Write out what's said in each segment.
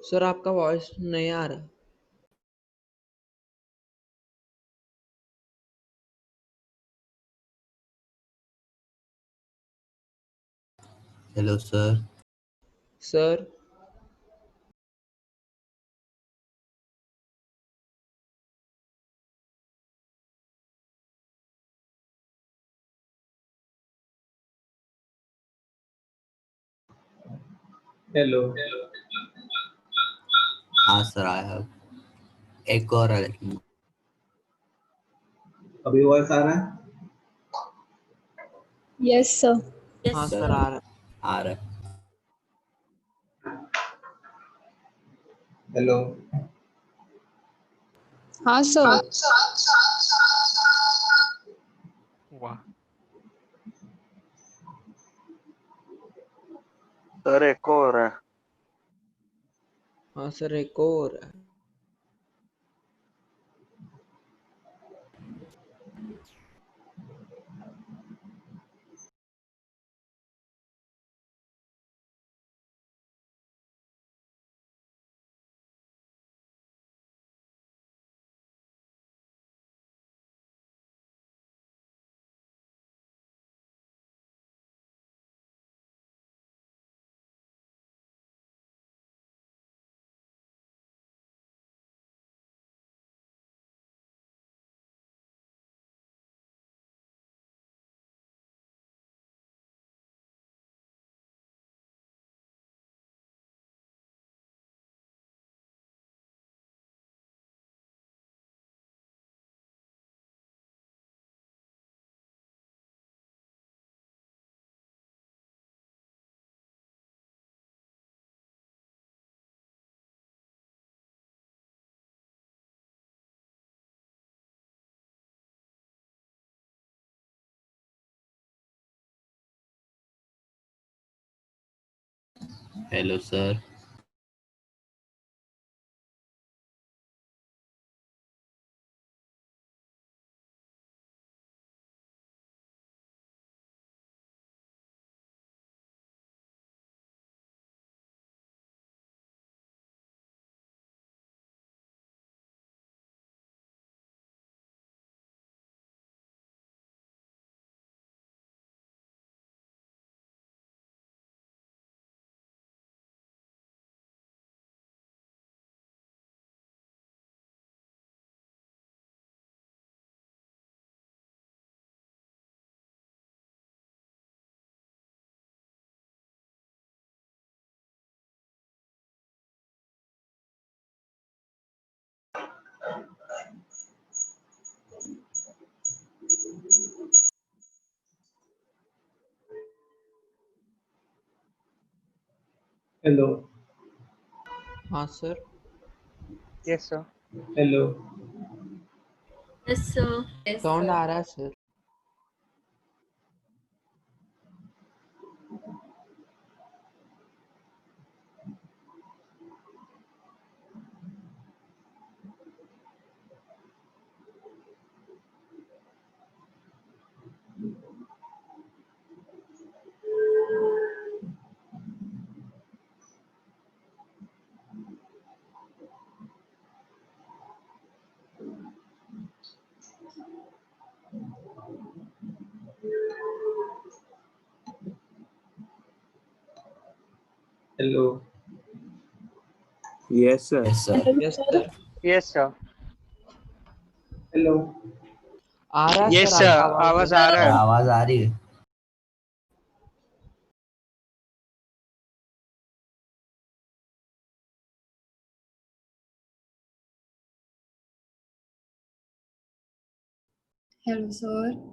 Sir आपका voice नहीं आ रहा। Hello sir. Sir hello. हाँ सर, आई हैव एक और है लेकिन अभी वॉइस आ रहा है? Yes sir. हाँ सर सर आ रहा है। आ रहा है। हेलो। हाँ सर। वाह सर एक और है। हाँ सर एक और है। Hello sir. हेलो। हाँ sir. Yes sir. Hello. Yes sir. Sound आ रहा है sir. Hello. Yes sir. Yes sir. Yes sir. Yes sir. Hello. आ रहा है यस सर सर, आपका आवाज आवाज। आ रहा सर है। आवाज आ रही है? Hello sir.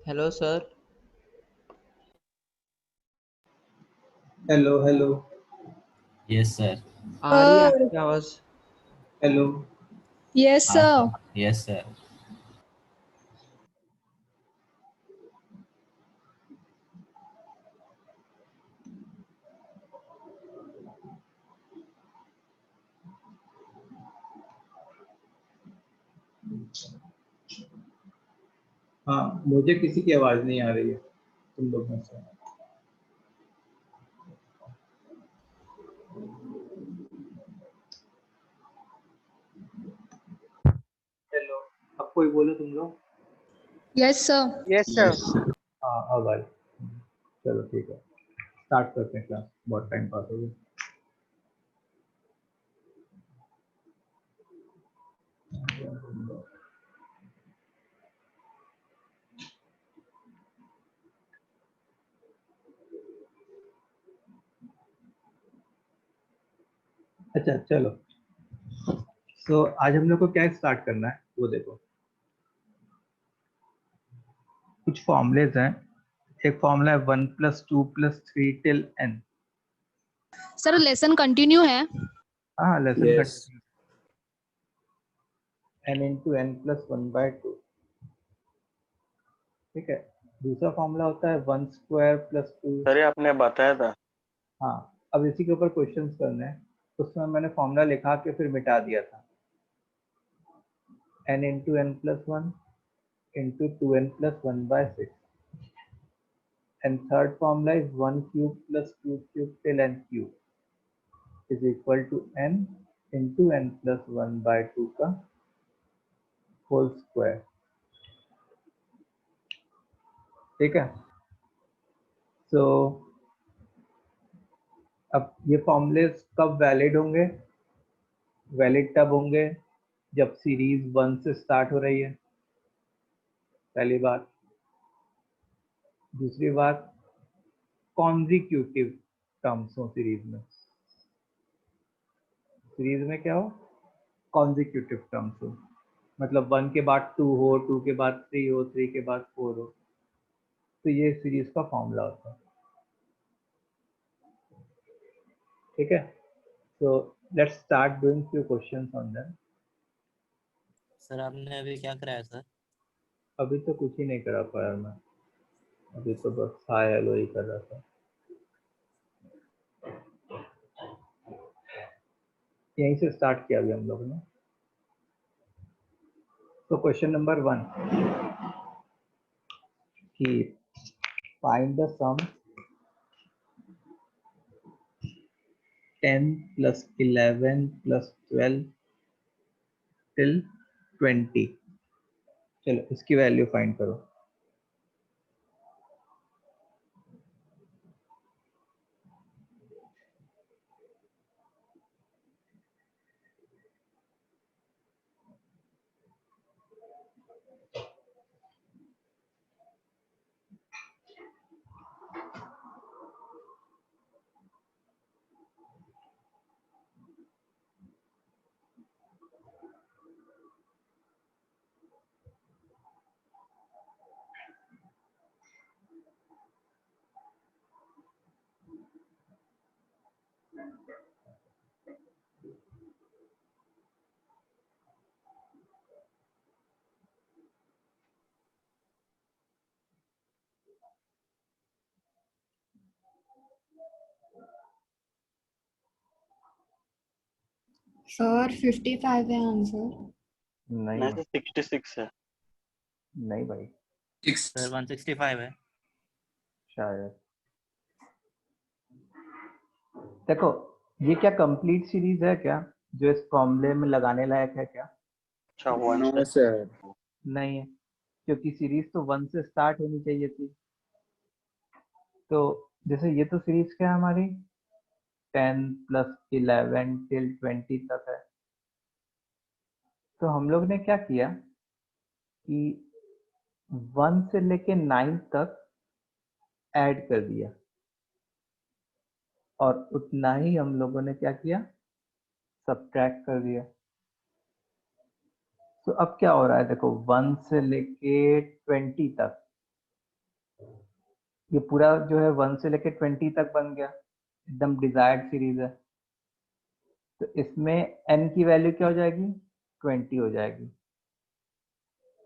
Hello sir. Hello. Hello. Yes sir. आ रही है आपकी आवाज। हेलो। यस हाँ सर। सर। Yes sir. हाँ, मुझे किसी की आवाज नहीं आ रही है तुम लोग में से। हेलो, अब कोई बोलो तुम लोग। Yes, sir. Yes, sir. हाँ, अब आई। चलो ठीक है, स्टार्ट करते हैं क्लास, बहुत टाइम पास हो गया। अच्छा चलो, तो आज हम लोग को क्या स्टार्ट करना है वो देखो। कुछ फॉर्मूलेज हैं। एक फॉर्मूला है 1+2+3 till n। Sir, lesson continue है. हाँ, lesson Yes. n into n plus 1/2। ठीक है। दूसरा फॉर्मूला होता है 1² + 2। सर ये आपने बताया था। हाँ, अब इसी के ऊपर क्वेश्चंस करने हैं। उसमें मैंने फॉर्मूला लिखा के फिर मिटा दिया था। n into n plus 1 into 2n plus 1/6। And third formula is 1³ + 2³ till n cube is equal to n into n plus 1/2 का होल स्क्वायर। ठीक है। सो अब ये फॉर्मूले कब वैलिड होंगे? वैलिड तब होंगे जब सीरीज 1 से स्टार्ट हो रही है, पहली बात। दूसरी बात, कॉन्जिक्यूटिव टर्म्स हो सीरीज में। सीरीज में क्या हो? कॉन्जिक्यूटिव टर्म्स हो, मतलब 1 के बाद 2 हो, 2 के बाद 3 हो, 3 के बाद 4 हो। तो ये सीरीज का फॉर्मूला होता है। ठीक है। So let's start doing few questions on that. Sir आपने अभी क्या कराया सर? अभी तो कुछ ही नहीं करा पाया मैं, अभी तो बस हाय हेलो ही कर रहा था। यहीं से स्टार्ट किया अभी हम लोग ने। तो क्वेश्चन नंबर 1 कि फाइंड द सम 10 + 11 + 12 टिल 20। चलो इसकी वैल्यू फाइंड करो। Sir, 55 है आंसर. नहीं नहीं भाई, सर 66 है। नहीं भाई, सर 165 है। शायद। देखो, ये क्या कंप्लीट सीरीज है क्या जो इस फॉर्मूले में लगाने लायक है क्या? अच्छा 1 से। नहीं है, क्योंकि सीरीज तो 1 से स्टार्ट होनी चाहिए थी। तो जैसे ये तो सीरीज क्या है हमारी, 10 + 11 टिल 20 तक है। तो हम लोग ने क्या किया कि 1 से लेके 9 तक ऐड कर दिया, और उतना ही हम लोगों ने क्या किया, सब्ट्रैक्ट कर दिया। तो अब क्या हो रहा है, देखो 1 से लेके 20 तक, ये पूरा जो है 1 से लेके 20 तक बन गया, एकदम डिजायर्ड सीरीज है। तो इसमें n की वैल्यू क्या हो जाएगी, 20 हो जाएगी।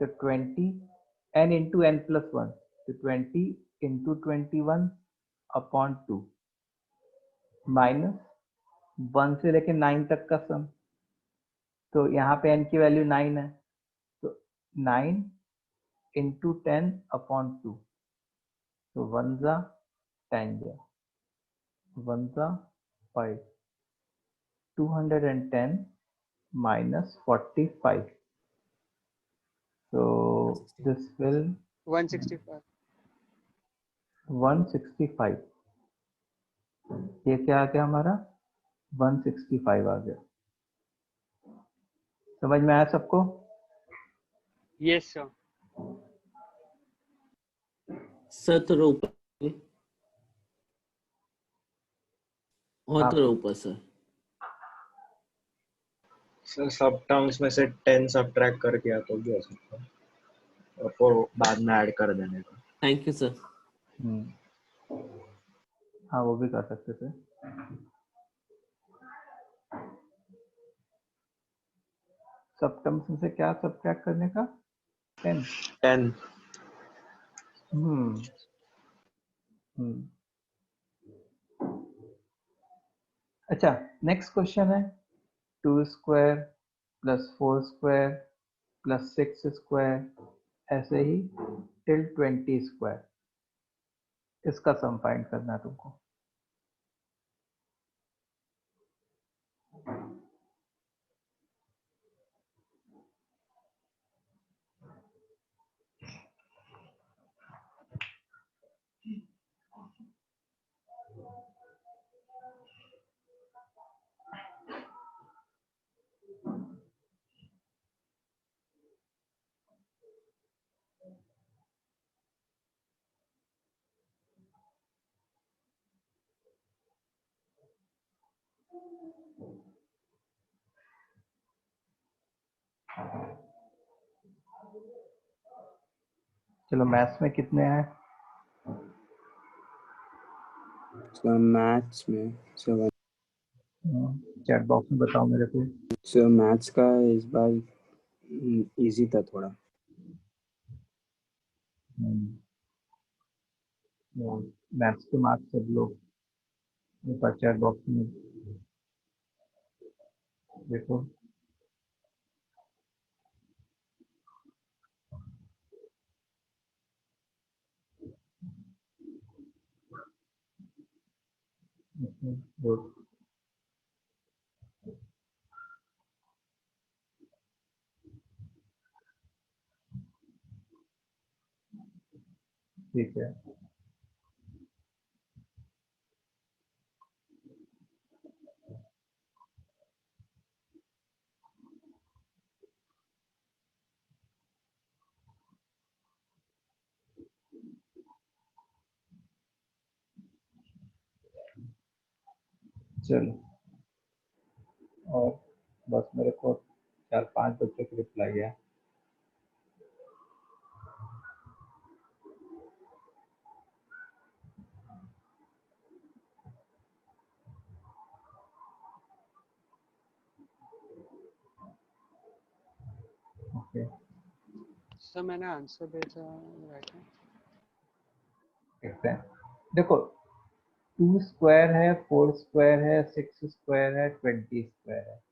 तो 20 n इंटू n प्लस 1, तो 20 इंटू 21/2 माइनस 1 से लेके 9 तक का सम। तो यहाँ पे n की वैल्यू 9 है, तो 9 into 10 upon 2. So 1 जा 10 जा 1 जा 5. 210 minus 45. So this will 165. 165. ये क्या आ गया हमारा 165 आ गया. समझ में आया सबको? Yes, sir. सर थोड़ा ऊपर और थोड़ा ऊपर सर. सर सब टर्म्स में से 10 सब्ट्रैक्ट करके या तो भी हो सकता है और फिर बाद में ऐड कर देने का. Thank you sir. हाँ वो भी कर सकते थे. सब टर्म्स में से क्या सब्ट्रैक्ट करने का 10. 10. अच्छा नेक्स्ट क्वेश्चन है 2 square plus 4 square plus 6 square ऐसे ही टिल 20 स्क्वायर. इसका सम फाइंड करना है तुमको. चलो मैथ्स में कितने हैं? सर मैथ्स में 7. चैट बॉक्स में बताओ मेरे को. सर मैथ्स का इस बार इजी था थोड़ा. मैथ्स के मार्क्स सब लोग ऊपर चैट बॉक्स में देखो. गुड. ठीक है. चलो और बस मेरे को 4-5 बच्चों की रिप्लाई है. ओके सर मैंने आंसर भेजा राइट है. देखते हैं. देखो 2 स्क्वायर है 4 स्क्वायर है 6 स्क्वायर है 20 स्क्वायर है.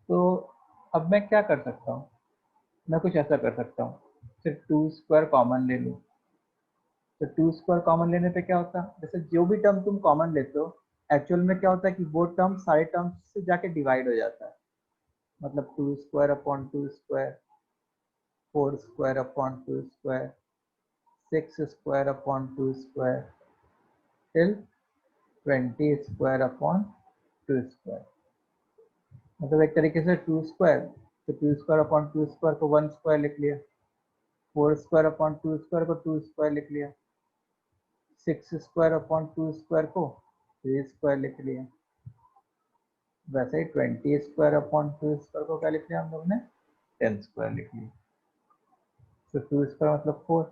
तो अब मैं क्या कर सकता हूँ? मैं कुछ ऐसा कर सकता हूँ सिर्फ 2 स्क्वायर कॉमन ले लूँ. तो 2 स्क्वायर कॉमन लेने पे क्या होता है, जैसे जो भी टर्म तुम कॉमन लेते हो एक्चुअल में क्या होता है कि वो टर्म सारे टर्म्स से जाके डिवाइड हो जाता है. मतलब 2 square upon 2 square 4 square upon 2 square 6 square upon 2 square till 20 square upon 2 square. मतलब एक तरीके से 2 स्क्वायर तो 2 स्क्वायर अपॉन 2 स्क्वायर को 1 स्क्वायर लिख लिया. 4 स्क्वायर अपॉन 2 स्क्वायर को 2 स्क्वायर लिख लिया. 6 स्क्वायर अपॉन 2 स्क्वायर को 3 स्क्वायर लिख लिया. वैसे ही 20 स्क्वायर अपॉन 2 स्क्वायर को क्या लिख लिया हम लोग ने 10 स्क्वायर लिख लिया. तो 2 स्क्वायर मतलब 4.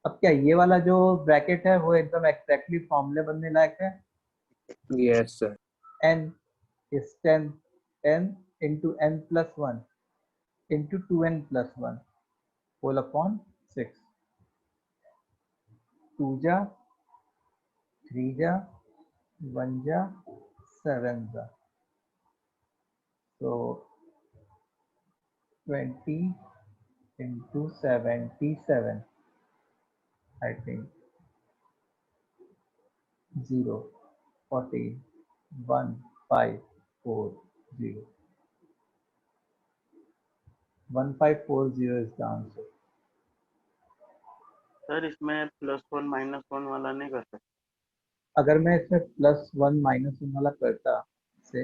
अब क्या ये वाला जो ब्रैकेट है वो एकदम एक्जैक्टली फॉर्मूले बनने लायक है? Yes sir. n is 10 into n plus 1 into 2n plus 1 whole upon 6. 2 जा 3 जा 1 जा 7 जा. So 20 into 77, I think 0 14 1 5 4 0 1540 is the answer. Sir इसमें +1 -1 वाला नहीं कर सकते? अगर मैं इसमें +1 -1 वाला करता से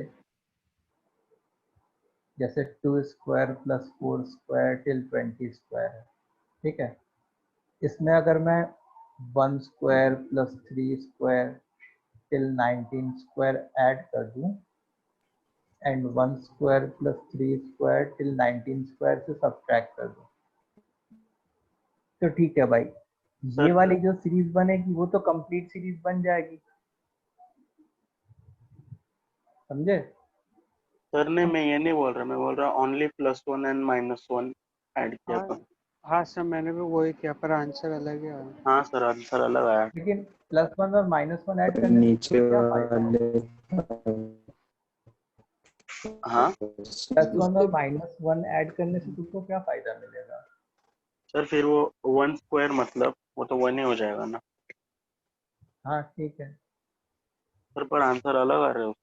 जैसे 2 स्क्वायर + 4 स्क्वायर टिल 20 स्क्वायर है, ठीक है। इसमें अगर मैं 1 square + 3 square till 19 square add कर दूं and 1 square + 3 square till 19 square से सब्ट्रैक्ट कर दूं, तो ठीक है भाई, ये वाली जो सीरीज बनेगी वो तो कंप्लीट सीरीज बन जाएगी, समझे? सर नहीं, मैं ये नहीं बोल रहा, मैं बोल रहा ओनली +1 एंड -1 ऐड किया था। हाँ सर, मैंने भी वही किया पर आंसर अलग ही आया। हाँ सर, आंसर अलग आया। लेकिन +1 और -1 ऐड करने से नीचे क्या फायदा है? हाँ +1 और -1 ऐड करने से तुमको क्या फायदा मिलेगा? सर, फिर वो 1 स्क्वायर मतलब वो तो 1 ही हो जाएगा ना। हाँ ठीक है, सर पर आंसर अलग आ रहे हो।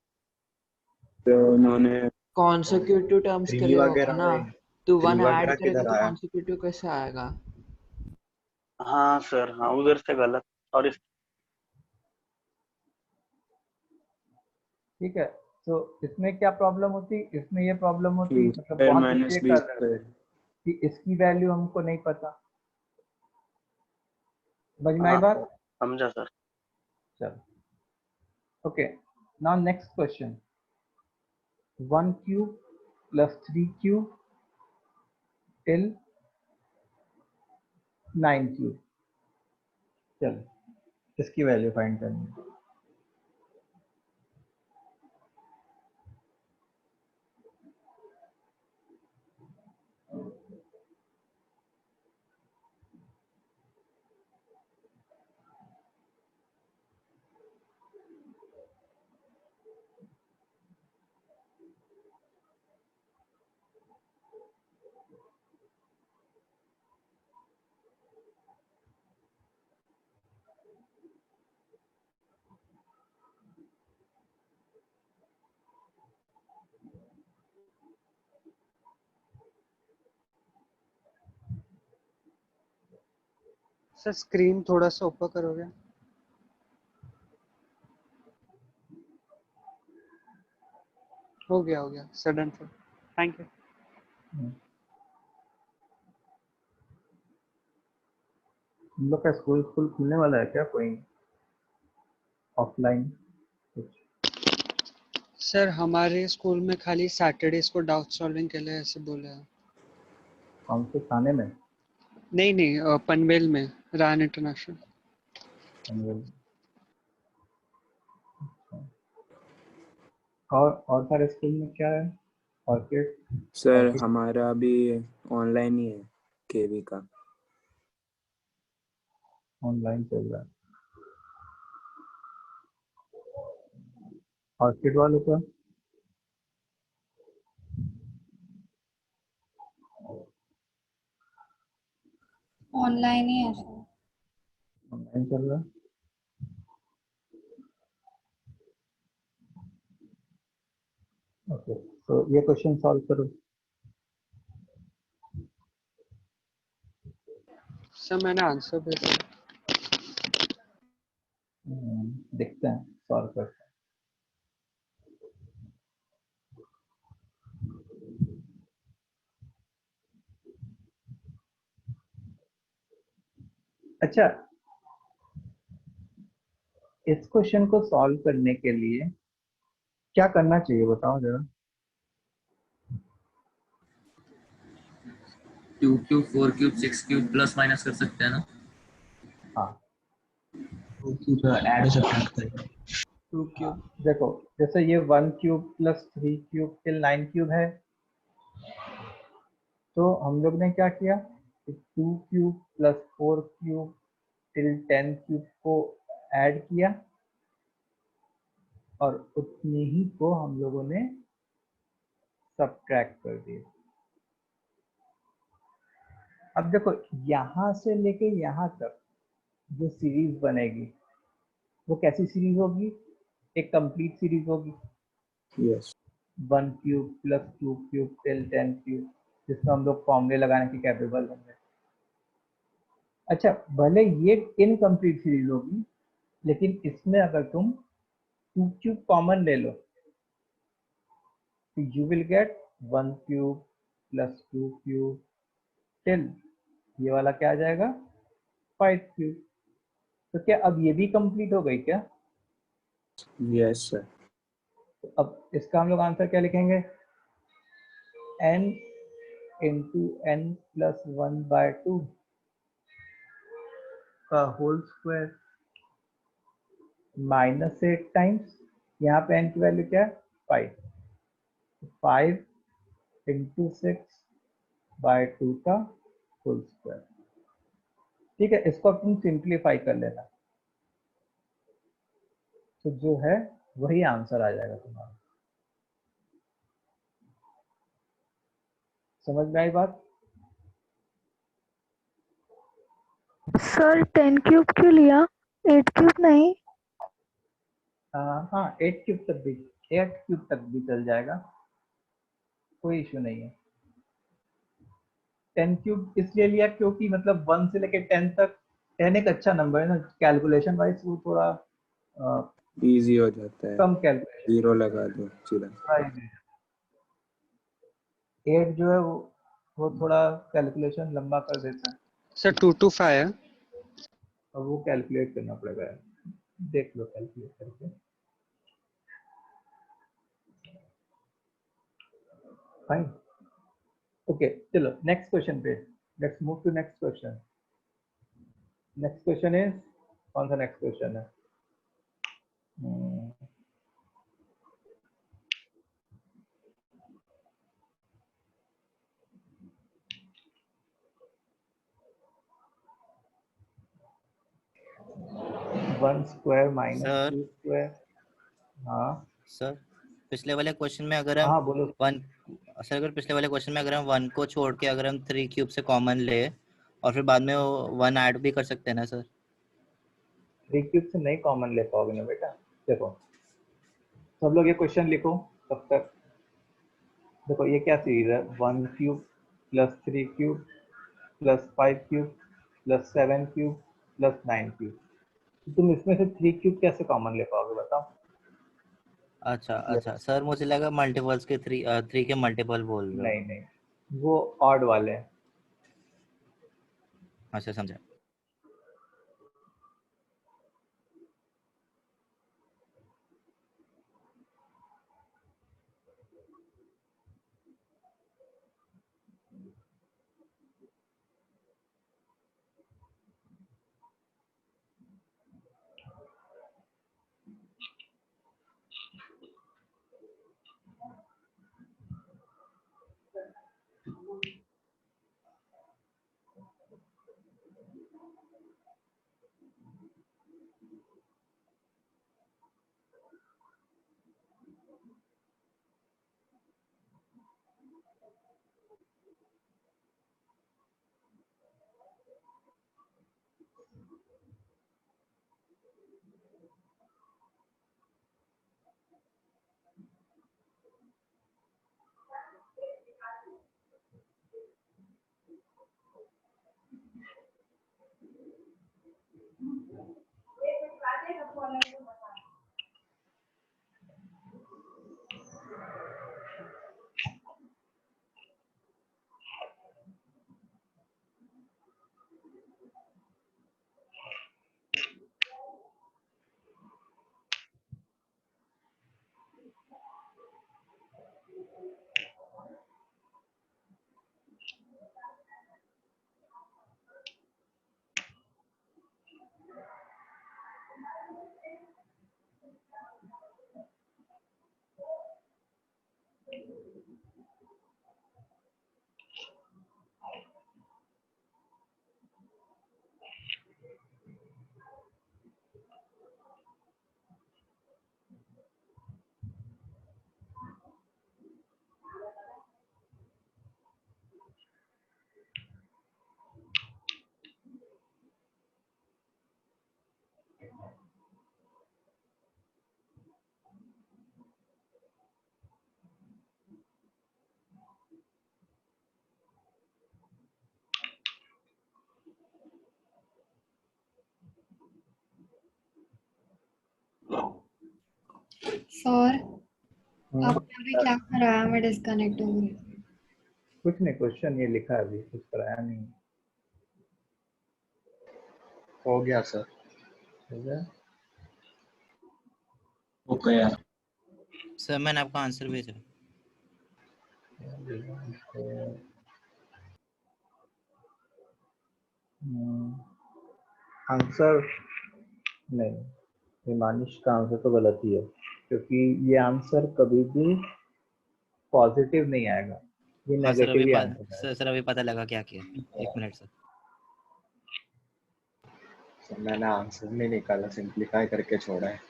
तो उन्होंने कॉन्सिक्यूटिव टर्म्स के 3 लिए होगा वगैरह ना, में तो 3 1 ऐड वगैरह करेगा किधर तो आया? कॉन्सिक्यूटिव कैसे आएगा? हाँ सर, हाँ उधर से गलत। और इस ठीक है। तो इसमें क्या प्रॉब्लम होती? इसमें ये प्रॉब्लम होती, मतलब स्क्वायर बहुत माइनस मिस्टेक बी कर रहे स्क्वायर। थे कि इसकी वैल्यू हमको नहीं पता। समझ में आई हाँ बात? सर, समझा सर। चलो okay, now next question. 1 cube + 3 cube till 9 cube, चलो इसकी वैल्यू फाइंड करनी है। सर स्क्रीन थोड़ा सा ऊपर करोगे? हो गया सडन सर, थैंक यू। हम लोग का स्कूल खुलने वाला है क्या कोई ऑफलाइन कुछ? सर हमारे स्कूल में खाली सैटरडेज को डाउट सॉल्विंग के लिए ऐसे बोले हैं। कौन से थाने में? नहीं, पनवेल में, रान इंटरनेशनल। और सारे स्कूल में क्या है? ऑर्किड? सर हमारा भी ऑनलाइन ही है, केवी का ऑनलाइन चल रहा है। ऑर्किड वालों का? ऑनलाइन ही है सर। ऑनलाइन चल रहा है। ओके, तो ये क्वेश्चन सॉल्व करो। सर मैंने आंसर भेजा। देखते हैं, सॉल्व करते हैं। अच्छा, इस क्वेश्चन को सॉल्व करने के लिए क्या करना चाहिए बताओ जरा। 2 cube 4 cube 6 cube plus minus कर सकते हैं ना? हाँ, ऐड सब्ट्रैक्ट करें। 2 क्यूब। देखो जैसे ये 1 क्यूब + 3 क्यूब टिल 9 क्यूब है, तो हम लोग ने क्या किया, 2 क्यूब + 4 क्यूब टिल 10 क्यूब को ऐड किया और उतने ही को हम लोगों ने सब्ट्रैक्ट कर दिए। अब देखो यहाँ से लेके यहाँ तक जो सीरीज बनेगी वो कैसी सीरीज होगी? एक कंप्लीट सीरीज होगी, yes 1 cube plus 2 cube till 10 cube, जिसमें हम लोग फॉर्मूले लगाने के कैपेबल होंगे। अच्छा, भले ये इनकम्प्लीट सीरीज होगी, लेकिन इसमें अगर तुम 2 क्यूब कॉमन ले लो तो you will get 1 cube plus 2 cube till ये वाला क्या आ जाएगा 5 क्यूब। तो क्या अब ये भी कंप्लीट हो गई क्या? Yes sir. तो अब इसका हम लोग आंसर क्या लिखेंगे? n इंटू n प्लस 1/2 का होल स्क्वायर माइनस 8 टाइम्स, यहाँ पे n की वैल्यू क्या है 5, 5 इंटू 6/2 का होल स्क्वायर। ठीक है, इसको अब तुम सिंप्लीफाई कर लेना, तो जो है वही आंसर आ जाएगा तुम्हारा। समझ में आई बात? सर 10 क्यूब क्यों लिया, 8 क्यूब नहीं? हाँ 8 क्यूब तक भी, 8 क्यूब तक भी चल जाएगा, कोई इशू नहीं है। 10 क्यूब इसलिए लिया क्योंकि मतलब 1 से लेके 10 तक, 10 एक अच्छा नंबर है ना, कैलकुलेशन वाइज वो थोड़ा इजी हो जाता है, कम कैलकुलेशन। 0 लगा दो सीधा। 8 जो है वो थोड़ा कैलकुलेशन लंबा कर देता है, सर 2 to 5 है। और वो कैलकुलेट करना पड़ेगा, देख लो कैलकुलेट करके। फाइन, ओके चलो नेक्स्ट क्वेश्चन पे, let's move to next question. Next question is, कौन सा नेक्स्ट क्वेश्चन है? One square minus sir 2 square. हाँ सर पिछले वाले क्वेश्चन में अगर हम हाँ बोलो। वन सर अगर पिछले वाले क्वेश्चन में अगर हम 1 को छोड़ के अगर हम 3 क्यूब से कॉमन ले और फिर बाद में वो 1 ऐड भी कर सकते हैं ना सर? 3 क्यूब से नहीं कॉमन ले पाओगे ना बेटा। देखो सब लोग ये क्वेश्चन लिखो तब तक। देखो ये क्या सीरीज है, 1 cube plus 3 cube plus 5 cube plus 7 cube plus 9 cube. तुम इसमें से 3 क्यूब कैसे कॉमन ले पाओगे बताओ? अच्छा अच्छा सर, मुझे लगा मल्टीपल्स के 3 के मल्टीपल बोल रहे हो। नहीं नहीं, वो ऑड वाले हैं। अच्छा समझा। सर हम्म, आपने अभी क्या कराया? मैं डिस्कनेक्ट हो गई। कुछ नहीं, क्वेश्चन ये लिखा है, अभी कुछ कराया नहीं। हो गया सर। ठीक है, ओके यार। सर मैंने आपका आंसर भेजा। आंसर नहीं, हिमांश का आंसर तो गलत ही है, क्योंकि ये आंसर कभी भी पॉजिटिव नहीं आएगा, ये हाँ सर, नेगेटिव ही आंसर आएगा। सर अभी पता लगा क्या किया। एक मिनट सर। सर मैंने आंसर नहीं निकाला, सिंप्लीफाई करके छोड़ा है।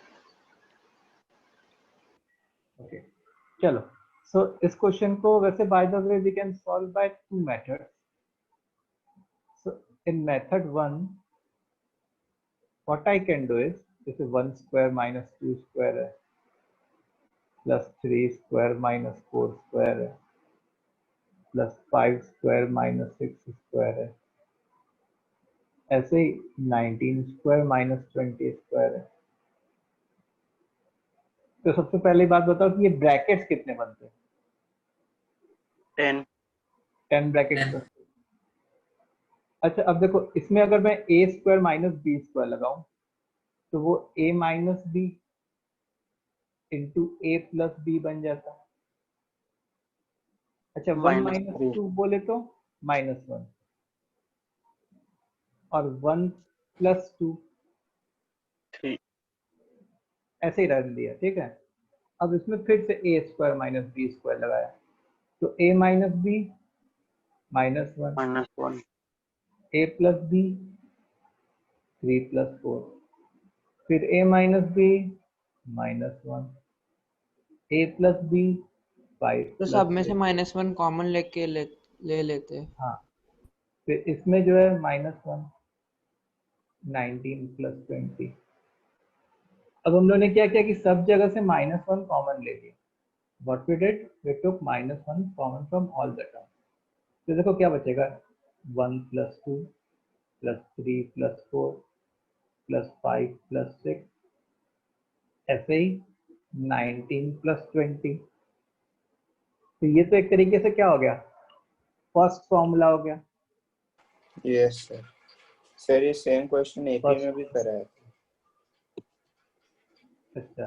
ओके, चलो। सो इस क्वेश्चन को वैसे by the way we can solve by two methods. So in method 1 what I can do is, जैसे 1 स्क्वायर माइनस 2 स्क्वायर है, प्लस 3 स्क्वायर माइनस 4 स्क्वायर है, प्लस 5 स्क्वायर माइनस 6 स्क्वायर है, ऐसे ही 19 स्क्वायर माइनस 20 स्क्वायर है। तो सबसे पहले बात बताओ कि ये ब्रैकेट्स कितने बनते हैं? 10 ब्रैकेट्स बनते हैं। अच्छा, अब देखो इसमें अगर मैं a square minus B square लगाऊं तो वो a minus B into A plus B बन जाता है। अच्छा, 1 माइनस 2 बोले तो -1, और 1 प्लस 2 3, ऐसे ही रख दिया। ठीक है, अब इसमें फिर से a square minus B square लगाया तो a minus B -1, a plus B 3 plus 4, फिर a minus B -1, a plus B 5 तो प्लस सब में से 6। -1 कॉमन लेके ले लेते हैं। हाँ, फिर इसमें जो है -1, 19 प्लस 20। अब हम लोगों ने क्या किया कि सब जगह से -1 कॉमन ले लिया। What we did, we took -1 common from all the terms. तो देखो क्या बचेगा, 1 plus 2 plus 3 plus 4 plus 5 plus 6, ऐसे ही 19 प्लस 20। तो ये तो एक तरीके से क्या हो गया, फर्स्ट फॉर्मूला हो गया। Yes sir. सर ये सेम क्वेश्चन एपी First- में भी करा है। अच्छा,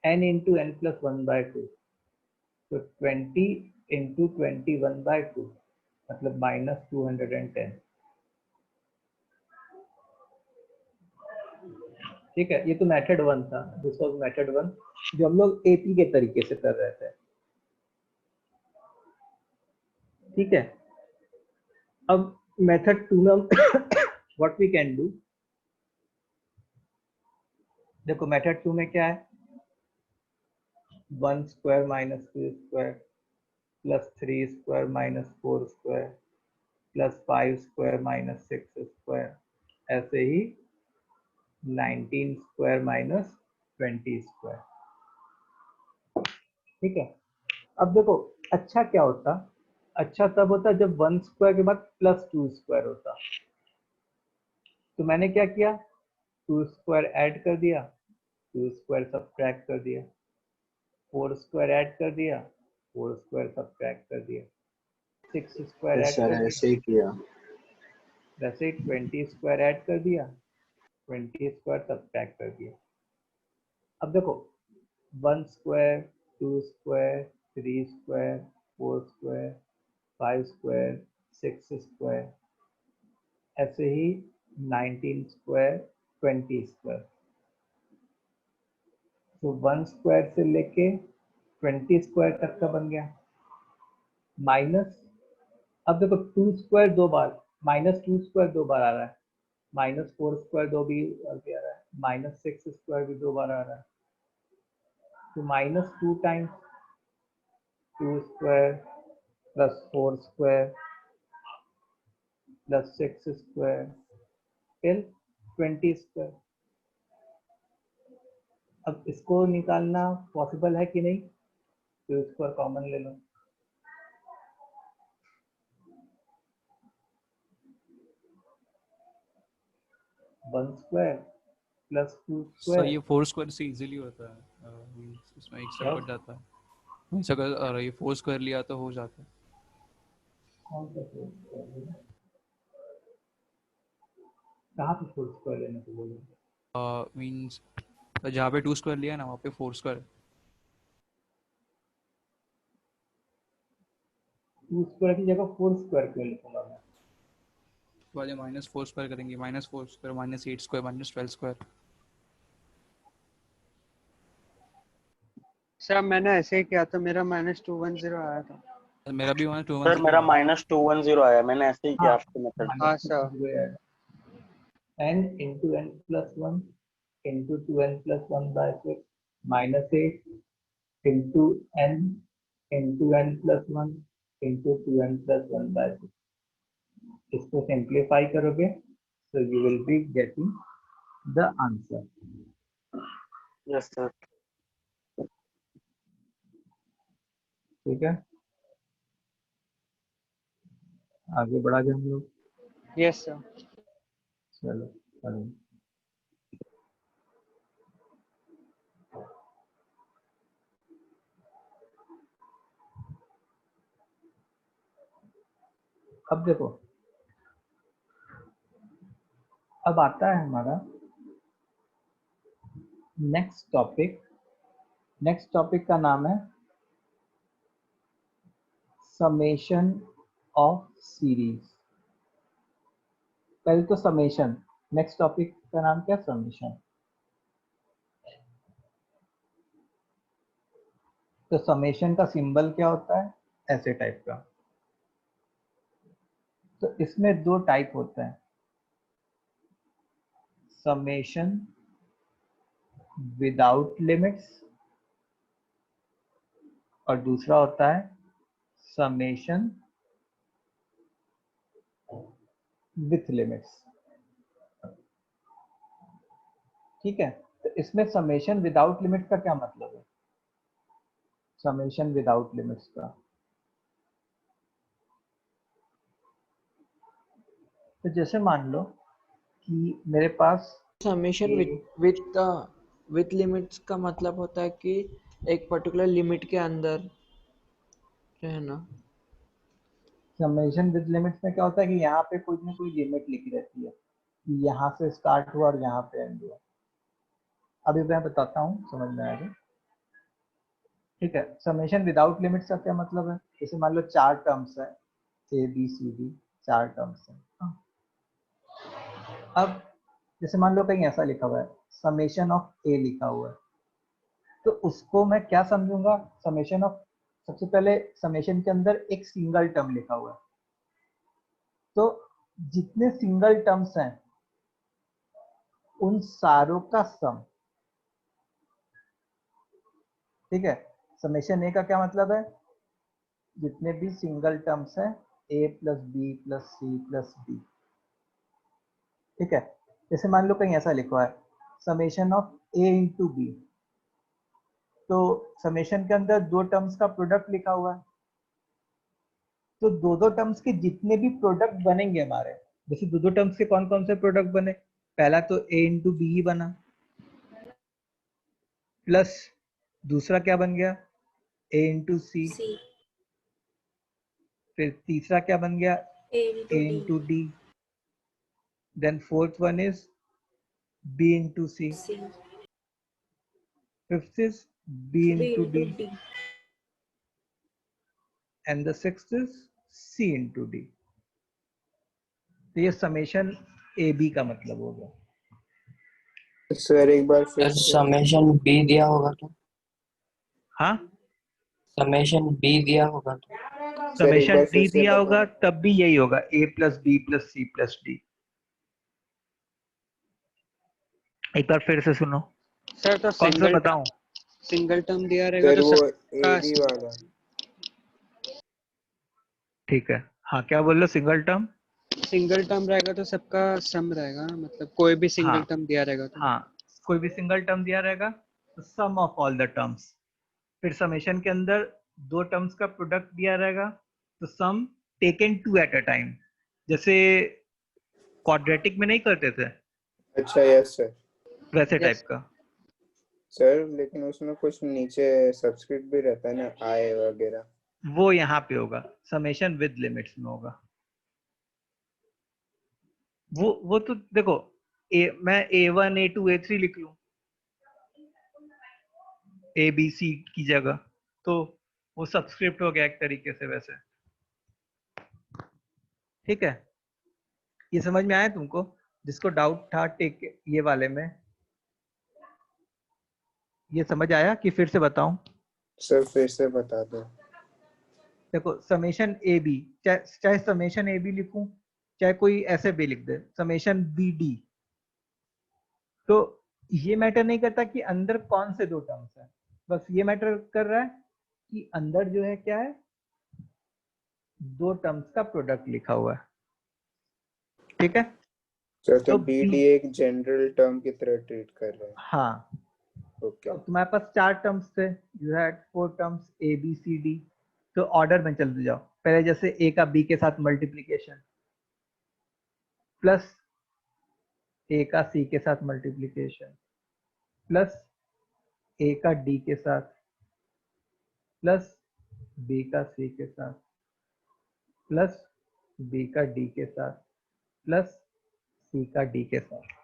n इंटू एन प्लस 1/2, तो 20 इंटू 21/2 मतलब -210। ठीक है, ये तो मेथड 1 था, दिस वाज मेथड 1 जो हम लोग एपी के तरीके से कर रहे थे। ठीक है, अब मेथड 2 में व्हाट वी कैन डू, देखो मेथड 2 में क्या है, 1 square minus 2 square plus 3 square minus 4 square plus 5 square minus 6 square, ऐसे ही 19 स्क्वायर माइनस 20 स्क्वायर। ठीक है, अब देखो अच्छा क्या होता, अच्छा तब होता जब 1 स्क्वायर के बाद प्लस 2 स्क्वायर होता। तो मैंने क्या किया, 2 स्क्वायर ऐड कर दिया, 2 स्क्वायर सब्ट्रैक्ट कर दिया, 4 स्क्वायर ऐड कर दिया, 4 स्क्वायर सब्ट्रैक्ट कर दिया, 6 स्क्वायर ऐड सर कर ऐसे दिया, ही किया। वैसे ही 20 स्क्वायर ऐड कर दिया, 20 स्क्वायर सब्ट्रैक्ट कर दिया। अब देखो 1 square 2 square 3 square 4 square 5 square 6 square, ऐसे ही 19 स्क्वायर 20 स्क्वायर। तो 1 स्क्वायर से लेके 20 स्क्वायर तक का बन गया। माइनस, अब देखो 2 स्क्वायर दो बार, -2 स्क्वायर दो बार आ रहा है, -4 स्क्वायर दो भी आ रहा है, -6 स्क्वायर भी दो बार आ रहा है। तो -2 times 2 square plus 4 square plus 6 square फिर 20 स्क्वायर। अब इसको निकालना पॉसिबल है कि नहीं, तो स्क्वायर कॉमन ले लो। वन स्क्वायर प्लस 2 सर ये स्क्वायर 4 स्क्वायर से इजीली होता है, इसमें एक स्टेप कट जाता है। मीन्स अगर ये 4 स्क्वायर लिया तो हो जाता है। कौन सा 4 स्क्वायर कहाँ पे 4 स्क्वायर लेने को बोले? मीन्स जहाँ पे 2 स्क्वायर लिया ना वहाँ पे 4 स्क्वायर। 2 स्क्वायर की जगह 4 स्क्वायर क्यों लिखूंगा मैं? वाले -4 स्क्वायर करेंगे, -4 स्क्वायर -8 स्क्वायर -12 स्क्वायर। सर मैंने ऐसे ही किया था, मेरा -210 आया था। मेरा भी सर -210 मेरा -210 आया, मैंने ऐसे ही किया आपके मेथड। हाँ sir. n into n plus 1 into 2n plus 1 by 6 minus 8 into n plus 1 into 2n plus 1 by 6. इसको सिंप्लीफाई करोगे so you will be getting the answer. Yes sir. ठीक है, आगे बढ़ा गए हम लोग। Yes sir. चलो चलो अब देखो, अब आता है हमारा नेक्स्ट टॉपिक। नेक्स्ट टॉपिक का नाम है समेशन ऑफ सीरीज। पहले तो समेशन, नेक्स्ट टॉपिक का नाम क्या? समेशन। तो समेशन का सिंबल क्या होता है? ऐसे टाइप का। तो इसमें दो टाइप होते हैं, समेशन विदाउट लिमिट्स और दूसरा होता है समेशन विथ लिमिट्स। ठीक है, तो इसमें समेशन विदाउट लिमिट्स का क्या मतलब है? समेशन विदाउट लिमिट्स का, तो जैसे मान लो कि मेरे पास समेशन विथ लिमिट्स का मतलब होता है कि एक पर्टिकुलर लिमिट के अंदर रहना। समेशन विद लिमिट्स में क्या होता है कि यहाँ पे कोई ना कोई लिमिट लिखी रहती है कि यहाँ से स्टार्ट हुआ और यहाँ पे एंड हुआ। अभी मैं बताता हूँ, समझ में आएगा। ठीक है, समेशन विदाउट लिमिट्स का क्या मतलब है? जैसे मान लो 4 टर्म्स है, A B C D, 4 terms है। अब जैसे मान लो कहीं ऐसा लिखा हुआ है समेशन ऑफ ए लिखा हुआ है, तो उसको मैं क्या समझूंगा? समेशन ऑफ, सबसे पहले समेशन के अंदर एक सिंगल टर्म लिखा हुआ है, तो जितने सिंगल टर्म्स हैं उन सारों का सम। ठीक है, समेशन ए का क्या मतलब है? जितने भी सिंगल टर्म्स हैं A plus B plus C plus D. ठीक है, जैसे मान लो कहीं ऐसा लिखा है summation of A into B, तो समेशन के अंदर दो टर्म्स का प्रोडक्ट लिखा हुआ है, तो दो टर्म्स के जितने भी प्रोडक्ट बनेंगे हमारे, जैसे दो टर्म्स के कौन कौन से प्रोडक्ट बने? पहला तो ए इंटू बी ही बना, प्लस दूसरा क्या बन गया? ए इंटू सी, फिर तीसरा क्या बन गया? A into D, then fourth one is B into C, fifth is B into D, and the sixth is C into D. तो ये समेशन ए बी का मतलब हो गया। सर एक बार फिर समेशन बी दिया होगा तो? हाँ, समेशन बी दिया होगा तो? समेशन डी दिया होगा तब भी यही होगा, A plus B plus C plus D. एक बार फिर से सुनो सर तो कौन सा बताऊं? सिंगल टर्म दिया रहेगा तो सबका वाला। ठीक है, हाँ क्या बोल रहे हो? सिंगल टर्म, सिंगल टर्म रहेगा तो सबका सम रहेगा, मतलब कोई भी सिंगल हाँ, टर्म दिया रहेगा तो? हाँ, कोई भी सिंगल टर्म दिया रहेगा तो sum of all the terms. फिर समेशन के अंदर दो टर्म्स का प्रोडक्ट दिया रहेगा तो sum taken two at a time, जैसे क्वाड्रेटिक में नहीं करते थे? अच्छा, यस सर। वैसे टाइप का। सर लेकिन उसमें कुछ नीचे सब्सक्रिप्ट भी रहता है ना, आई वगैरह। वो यहाँ पे होगा, समेशन विद लिमिट्स में होगा। वो तो देखो, मैं A1 A2 A3 लिख लूं ABC की जगह, तो वो सब्सक्रिप्ट हो गया एक तरीके से वैसे। ठीक है, ये समझ में आया तुमको? जिसको डाउट था टेक ये वाले में, ये समझ आया कि फिर से बताऊं? सर फिर से बता दो। देखो समेशन AB, चाहे समेशन AB लिखूं, चाहे कोई ऐसे भी लिख दे, समेशन BD, तो ये मैटर नहीं करता कि अंदर कौन से दो टर्म्स है, बस ये मैटर कर रहा है कि अंदर जो है क्या है, दो टर्म्स का प्रोडक्ट लिखा हुआ है। ठीक है, सर तो तो BD एक जनरल टर्म की तरह ट्रीट कर रहे हैं। हाँ, ओके। तो तुम्हारे पास 4 टर्म्स थे, यू हैड 4 टर्म्स ABCD, तो ऑर्डर में चलते जाओ। पहले जैसे A का B के साथ मल्टीप्लीकेशन, प्लस A का C के साथ मल्टीप्लीकेशन, प्लस A का D के साथ, प्लस B का C के साथ, प्लस B का D के साथ, प्लस C का D के साथ।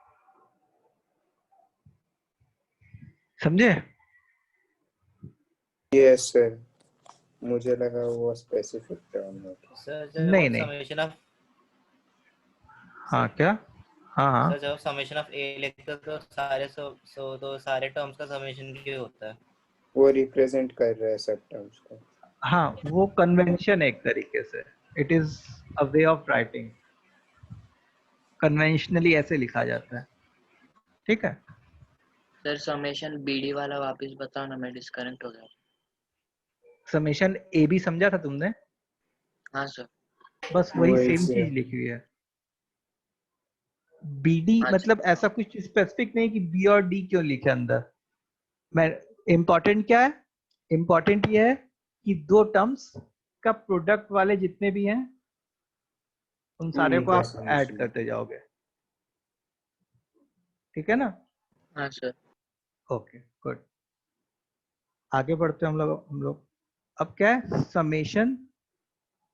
समझे? यस सर, मुझे लगा वो स्पेसिफिक टर्म है। सर नहीं जब नहीं, समेशन ऑफ हाँ क्या? हाँ सर जब समेशन ऑफ ए लिखते हो तो सारे तो सारे टर्म्स का समेशन क्यों होता है? वो रिप्रेजेंट कर रहा है सब टर्म्स को। हाँ, वो कन्वेंशन एक तरीके से, it is a way of writing, conventionally ऐसे लिखा जाता है। ठीक है, सर समेशन बीडी वाला वापस बताओ ना, मैं डिस्कनेक्ट हो गया। समेशन AB समझा था तुमने? हाँ सर। बस वही वही सेम से चीज लिखी हुई है। BD मतलब ऐसा कुछ स्पेसिफिक नहीं कि B और D क्यों लिखे अंदर। मैं इम्पोर्टेंट क्या है? इम्पोर्टेंट ये है कि दो टर्म्स का प्रोडक्ट वाले जितने भी हैं उन सारे को का आप ऐड समेशन। करते जाओगे। ठीक है ना? हाँ सर। ओके गुड, आगे बढ़ते हैं हम लोग। अब क्या है? Summation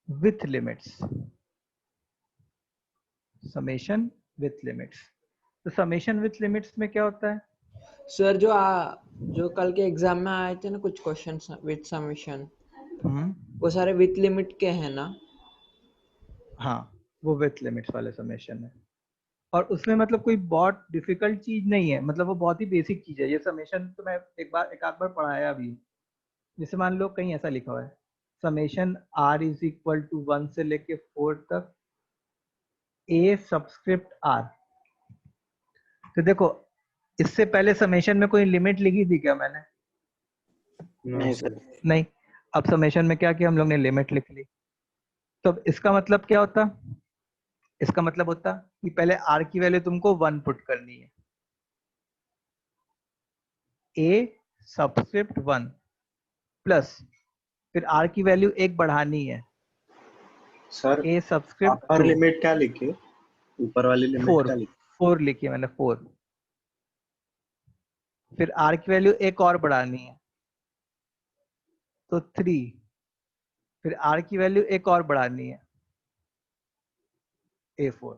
with limits, summation with limits. तो समेशन विथ लिमिट्स में क्या होता है? सर जो कल के एग्जाम में आए थे ना कुछ क्वेश्चन विथ समेशन, वो सारे विथ लिमिट के हैं ना? हाँ, वो विथ लिमिट्स वाले समेशन है, और उसमें मतलब कोई बहुत डिफिकल्ट चीज नहीं है, मतलब वो बहुत ही बेसिक चीज है। ये समेशन तो मैं एक आध बार पढ़ाया भी। जैसे मान लो कहीं ऐसा लिखा हुआ है, summation R is equal to 1 से लेके 4 तक A सब्सक्रिप्ट R। तो देखो, इससे पहले समेशन में कोई लिमिट लिखी थी क्या मैंने? नहीं सर। नहीं। अब समेशन में क्या किया हम लोग ने? लिमिट लिख ली। तो इसका मतलब क्या होता? इसका मतलब होता कि पहले R की वैल्यू तुमको 1 पुट करनी है, A सब्सक्रिप्ट 1 प्लस फिर R की वैल्यू 1 बढ़ानी है, sir A subscript upper 2, limit क्या लिखी? ऊपर वाली लिमिट 4 क्या लिखी? 4 लिखी है मैंने, 4। फिर R की वैल्यू 1 और बढ़ानी है तो 3, फिर R की वैल्यू 1 और बढ़ानी है A4।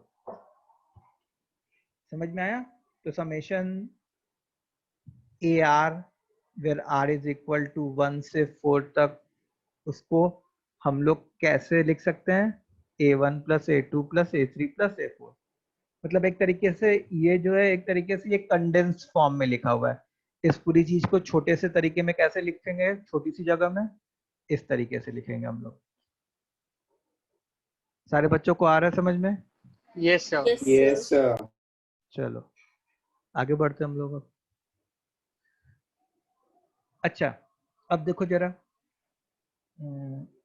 समझ में आया? तो summation AR where R is equal to 1 से 4 तक, उसको हम लोग कैसे लिख सकते हैं? A1 plus A2 plus A3 plus A4। मतलब एक तरीके से ये जो है, एक तरीके से ये कंडेंस्ड फॉर्म में लिखा हुआ है। इस पूरी चीज को छोटे से तरीके में कैसे लिखेंगे? छोटी सी जगह में इस तरीके से लिखेंगे हम लोग। सारे बच्चों को आ रहा है समझ में? Yes sir. Yes sir. चलो आगे बढ़ते हम लोग। अच्छा, अब देखो जरा,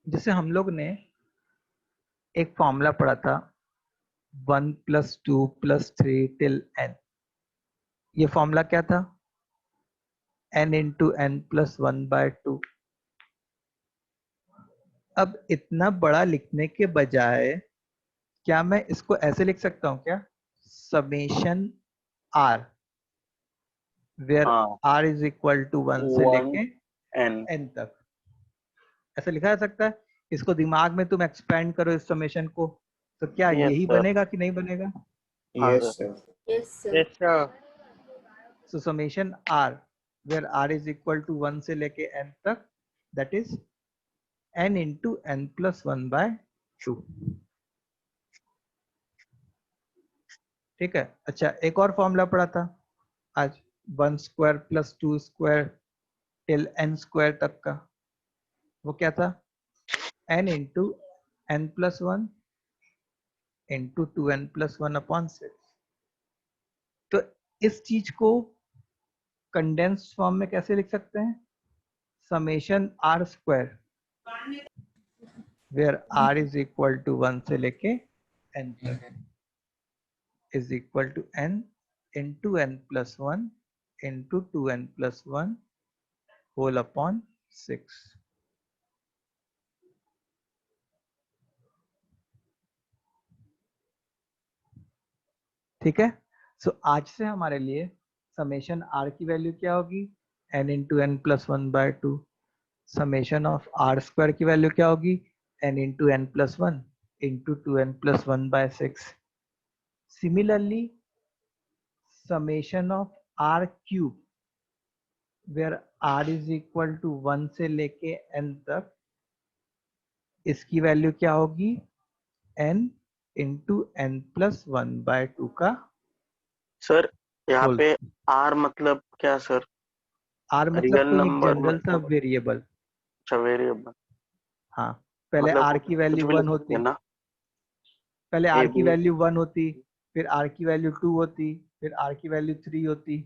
जैसे हम लोग ने एक फॉर्मूला पढ़ा था 1 + 2 + 3 till n। ये फॉर्मूला क्या था? n × n + 1/2। अब इतना बड़ा लिखने के बजाय क्या मैं इसको ऐसे लिख सकता हूँ क्या? समेशन R वेयर हाँ r इज इक्वल टू 1 से 1 लेके n n तक, ऐसा लिखा जा सकता है। इसको दिमाग में तुम एक्सपेंड करो इस समेशन को, तो क्या यस यही सर बनेगा कि नहीं बनेगा? हाँ yes sir sir. Yes, sir. Yes, sir. So summation r where r is equal to 1 से लेके n तक, that is n into n plus 1 by 2। ठीक है। अच्छा, एक और फॉर्मूला पढ़ा था आज, 1 square plus 2 square till n square तक का, वो क्या था? n into n plus 1 into 2n plus 1 upon 6। तो इस चीज को कंडेंस्ड फॉर्म में कैसे लिख सकते हैं? Summation r square where r is equal to 1 से लेके n तक is equal to n into n plus 1 into 2n plus 1 whole upon 6। ठीक है। सो आज से हमारे लिए समेशन r की वैल्यू क्या होगी? n into n plus 1 by 2। Summation of r square की वैल्यू क्या होगी? n into n plus 1 into 2n plus 1 by 6। Similarly summation of r cube where r is equal to 1 से लेके n तक, इसकी वैल्यू क्या होगी? n into n plus 1 by 2 का सर यहाँ होल। पे r मतलब क्या सर? r मतलब रियल कोई एक नंबर जनरल सा मतलब वेरिएबल। अच्छा वेरिएबल हाँ, पहले मतलब r की कुछ वैल्यू भी 1 लिख सकते होती, हैं ना पहले ए r की बी वैल्यू 1 होती, फिर r की वैल्यू 2 होती, फिर r की वैल्यू 3 होती।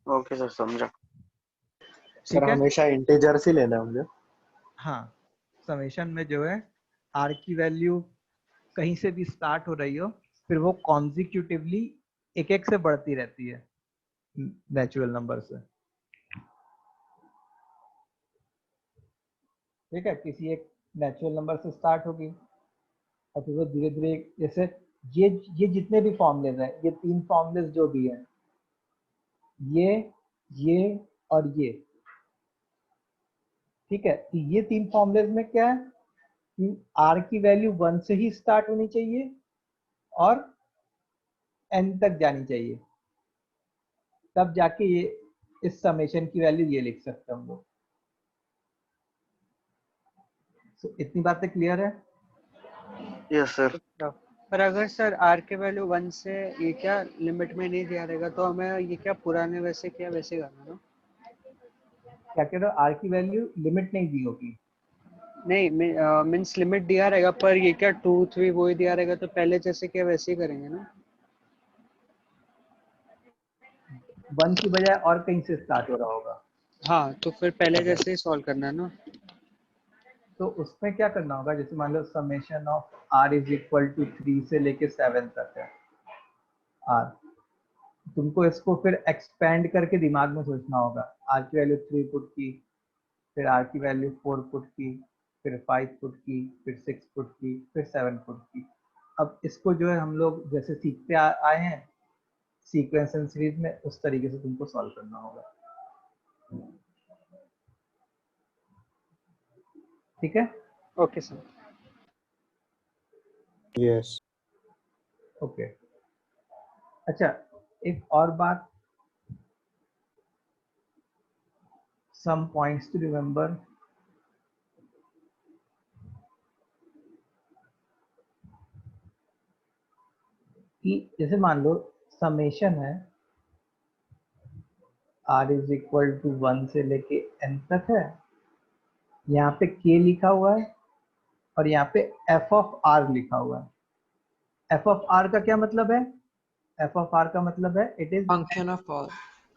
ओके सर समझा सर ठीक है। हमेशा इंटीजर्स ही लेना है मुझे। हाँ, समेशन में जो है r की वैल्यू कहीं से भी स्टार्ट हो रही हो, फिर वो कॉन्जिक्यूटिवली एक एक से बढ़ती रहती है नेचुरल नंबर से। ठीक है, किसी एक नेचुरल नंबर से स्टार्ट होगी और फिर वो धीरे धीरे, जैसे ये जितने भी फॉर्मूलेज हैं, ये 3 फॉर्मूलेज जो भी हैं, ये और ये, ठीक है, तो ये 3 फॉर्मूलेज में क्या है कि r की वैल्यू 1 से ही स्टार्ट होनी चाहिए और n तक जानी चाहिए, तब जाके ये इस समेशन की वैल्यू ये लिख सकते हैं हम लोग। तो इतनी बातें क्लियर है? यस सर अच्छा, पर अगर सर r के वैल्यू 1 से ये क्या लिमिट में नहीं दिया रहेगा तो हमें ये क्या पुराने वैसे क्या वैसे करना ना? क्या कह रहे हो? r की वैल्यू लिमिट नहीं दी होगी? नहीं मीन्स लिमिट दिया रहेगा, पर ये क्या 2 3 वो ही दिया रहेगा तो पहले जैसे क्या वैसे ही करेंगे ना? 1 की बजाय और कहीं से स्टार्ट हो रहा होगा। हाँ, तो फिर पहले अगर जैसे ही सॉल्व करना है ना? तो उसमें क्या करना होगा? जैसे मान लो summation of r is equal to 3 से लेके 7 तक है r, तुमको इसको फिर एक्सपेंड करके दिमाग में सोचना होगा। r की वैल्यू 3 पुट की, फिर r की वैल्यू 4 पुट की, फिर 5 पुट की, फिर 6 पुट की, फिर 7 पुट की। अब इसको जो है हम लोग जैसे सीखते आए हैं सीक्वेंस एंड सीरीज में, उस तरीके से तुमको सॉल्व करना होगा। ठीक है। Okay sir. Yes okay. अच्छा, एक और बात, some points to remember। कि जैसे मान लो समेशन है r इज इक्वल टू 1 से लेके n तक है, यहाँ पे k लिखा हुआ है और यहाँ पे f ऑफ r लिखा हुआ है। f ऑफ r का क्या मतलब है? f ऑफ r का मतलब है it is function of r।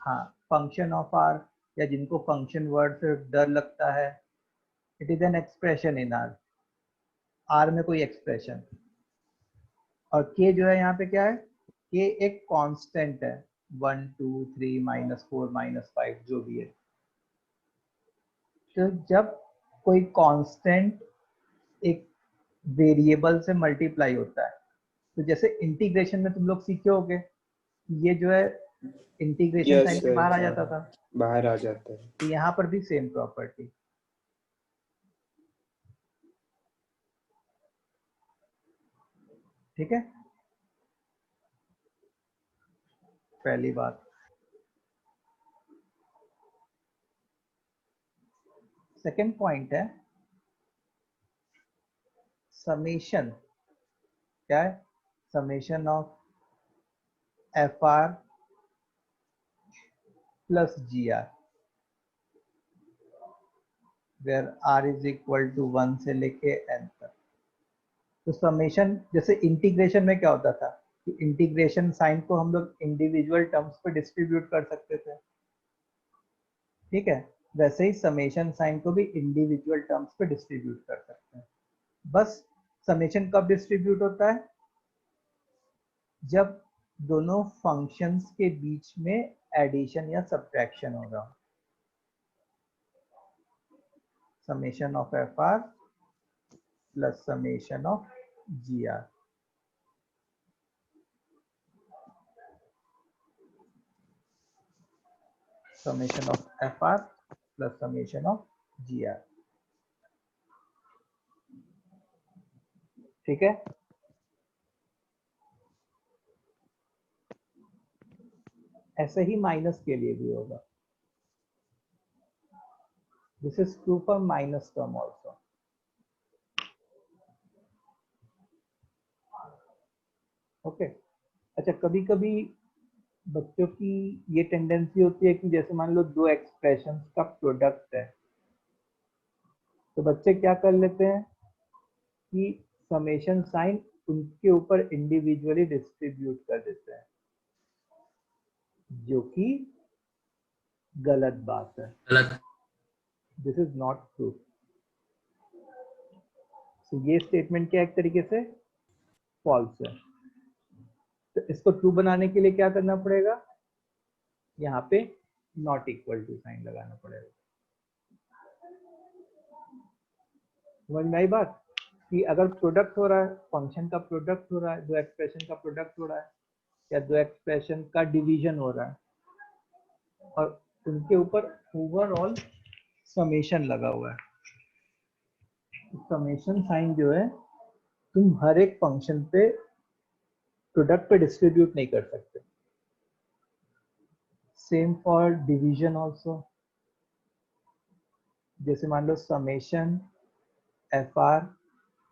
हाँ, फंक्शन ऑफ r, या जिनको फंक्शन वर्ड से डर लगता है, it is an expression in r में कोई एक्सप्रेशन। और k जो है यहाँ पे क्या है? k एक कांस्टेंट है, 1 2 3 -4 -5 जो भी है। तो जब कोई कांस्टेंट एक वेरिएबल से मल्टीप्लाई होता है, तो जैसे इंटीग्रेशन में तुम लोग सीखे होगे ये जो है इंटीग्रेशन यस साइन के सर, बाहर आ जाता था, बाहर आ जाता है। तो यहाँ पर भी सेम प्रॉपर्टी। ठीक है, पहली बात। सेकंड पॉइंट है समेशन। क्या है? Summation of F R plus G R, where R is equal to 1 से लेके एन तक। तो समेशन, जैसे इंटीग्रेशन में क्या होता था कि इंटीग्रेशन साइन को हम लोग इंडिविजुअल टर्म्स पे डिस्ट्रीब्यूट कर सकते थे, ठीक है, वैसे ही समेशन साइन को भी इंडिविजुअल टर्म्स पे डिस्ट्रीब्यूट कर सकते हैं। बस समेशन कब डिस्ट्रीब्यूट होता है? जब दोनों फंक्शंस के बीच में एडिशन या सब्ट्रैक्शन हो रहा हो। Summation of F R plus summation of G R. Summation of F R plus summation of G R. ठीक है, ऐसे ही माइनस के लिए भी होगा। This is true for minus term also. Okay, अच्छा, कभी कभी बच्चों की ये टेंडेंसी होती है कि जैसे मान लो दो एक्सप्रेशंस का प्रोडक्ट है, तो बच्चे क्या कर लेते हैं कि समेशन साइन उनके ऊपर इंडिविजुअली डिस्ट्रीब्यूट कर देते हैं, जो कि गलत बात है। This is not true. तो ये स्टेटमेंट क्या एक तरीके से फॉल्स है। तो इसको ट्रू बनाने के लिए क्या करना पड़ेगा? यहाँ पे नॉट इक्वल टू साइन लगाना पड़ेगा। समझ में आई बात? कि अगर प्रोडक्ट हो रहा है, फंक्शन का प्रोडक्ट हो रहा है, दो एक्सप्रेशन का प्रोडक्ट हो रहा है, या दो एक्सप्रेशन का डिवीजन हो रहा है, और उनके ऊपर ओवरऑल समेशन लगा हुआ है, समेशन साइन जो है तुम हर एक फंक्शन पे प्रोडक्ट पे डिस्ट्रीब्यूट नहीं कर सकते। Same for division also. जैसे मान लो summation F R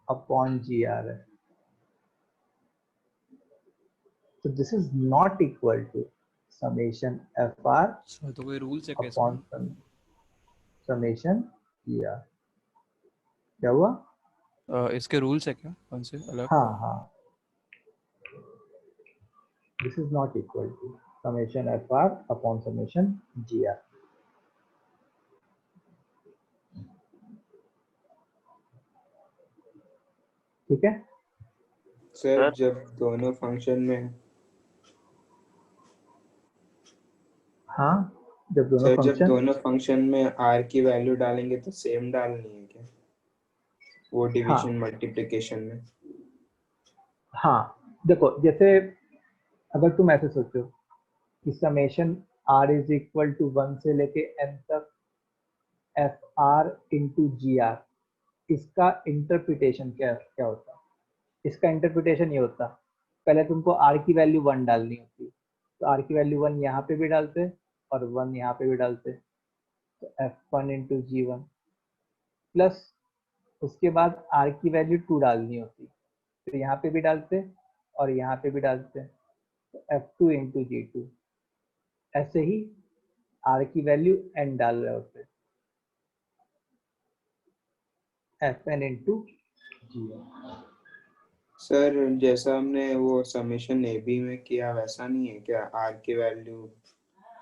upon G R है, तो this is not equal to summation F R तो कोई रूल्स है क्या अपॉन इसमें? Summation G R. क्या हुआ? इसके रूल्स है क्या कौन से अलग? हाँ हाँ, this is not equal to summation F R upon summation G R. ठीक है सर, जब दोनों फंक्शन में हाँ, जब दोनों सर जब फंक्शन, दोनों फंक्शन में आर की वैल्यू डालेंगे तो सेम डालनी है क्या, वो डिवीजन मल्टीप्लिकेशन में? हाँ, देखो, जैसे अगर तुम ऐसे सोचो कि summation R is equal to 1 से लेके एन तक F R into G R, इसका इंटरप्रिटेशन क्या क्या होता? इसका इंटरप्रिटेशन ये होता, पहले तुमको आर की वैल्यू 1 डालनी होती, तो आर की वैल्यू 1 यहाँ पे भी डालते और 1 यहाँ पे भी डालते, तो f1 into G one, plus उसके बाद आर की वैल्यू 2 डालनी होती, तो यहाँ पे भी डालते और यहाँ पे भी डालते, तो f2 इंटू जी टू। ऐसे ही आर की वैल्यू n डाल रहे होते, fn into G one. Sir जैसा हमने वो समेशन ए बी में किया वैसा नहीं है क्या, आर की वैल्यू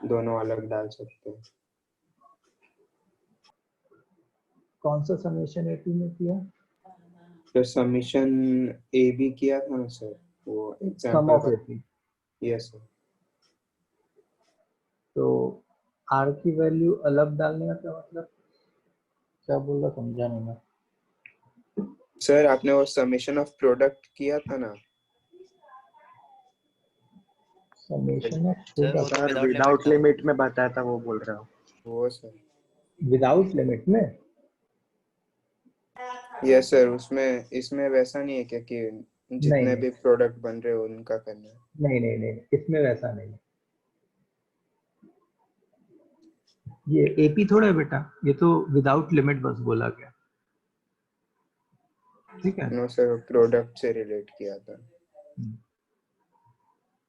दोनों अलग डाल सकते हैं? कौन सा समेशन ए2 में किया? तो समेशन ए बी किया था ना सर, वो some example of a, yes sir. तो आर की वैल्यू अलग डालने का क्या मतलब? क्या बोल रहा, समझा नहीं मैं। सर आपने वो समेशन ऑफ प्रोडक्ट किया था ना, समेशन ऑफ सर वो तो सर विदाउट लिमिट विदाउट था। लिमिट में बताया था वो बोल रहा हूँ। वो सर विदाउट लिमिट में। यस सर, उसमें इसमें वैसा नहीं है क्या कि नहीं जितने नहीं भी प्रोडक्ट बन रहे हो उनका करना है? नहीं नहीं नहीं, इसमें वैसा नहीं। ये एपी थोड़ा है बेटा, ये तो विदाउट लिमिट बस बोला गया, ठीक है। नो सर, प्रोडक्ट से रिलेट किया था।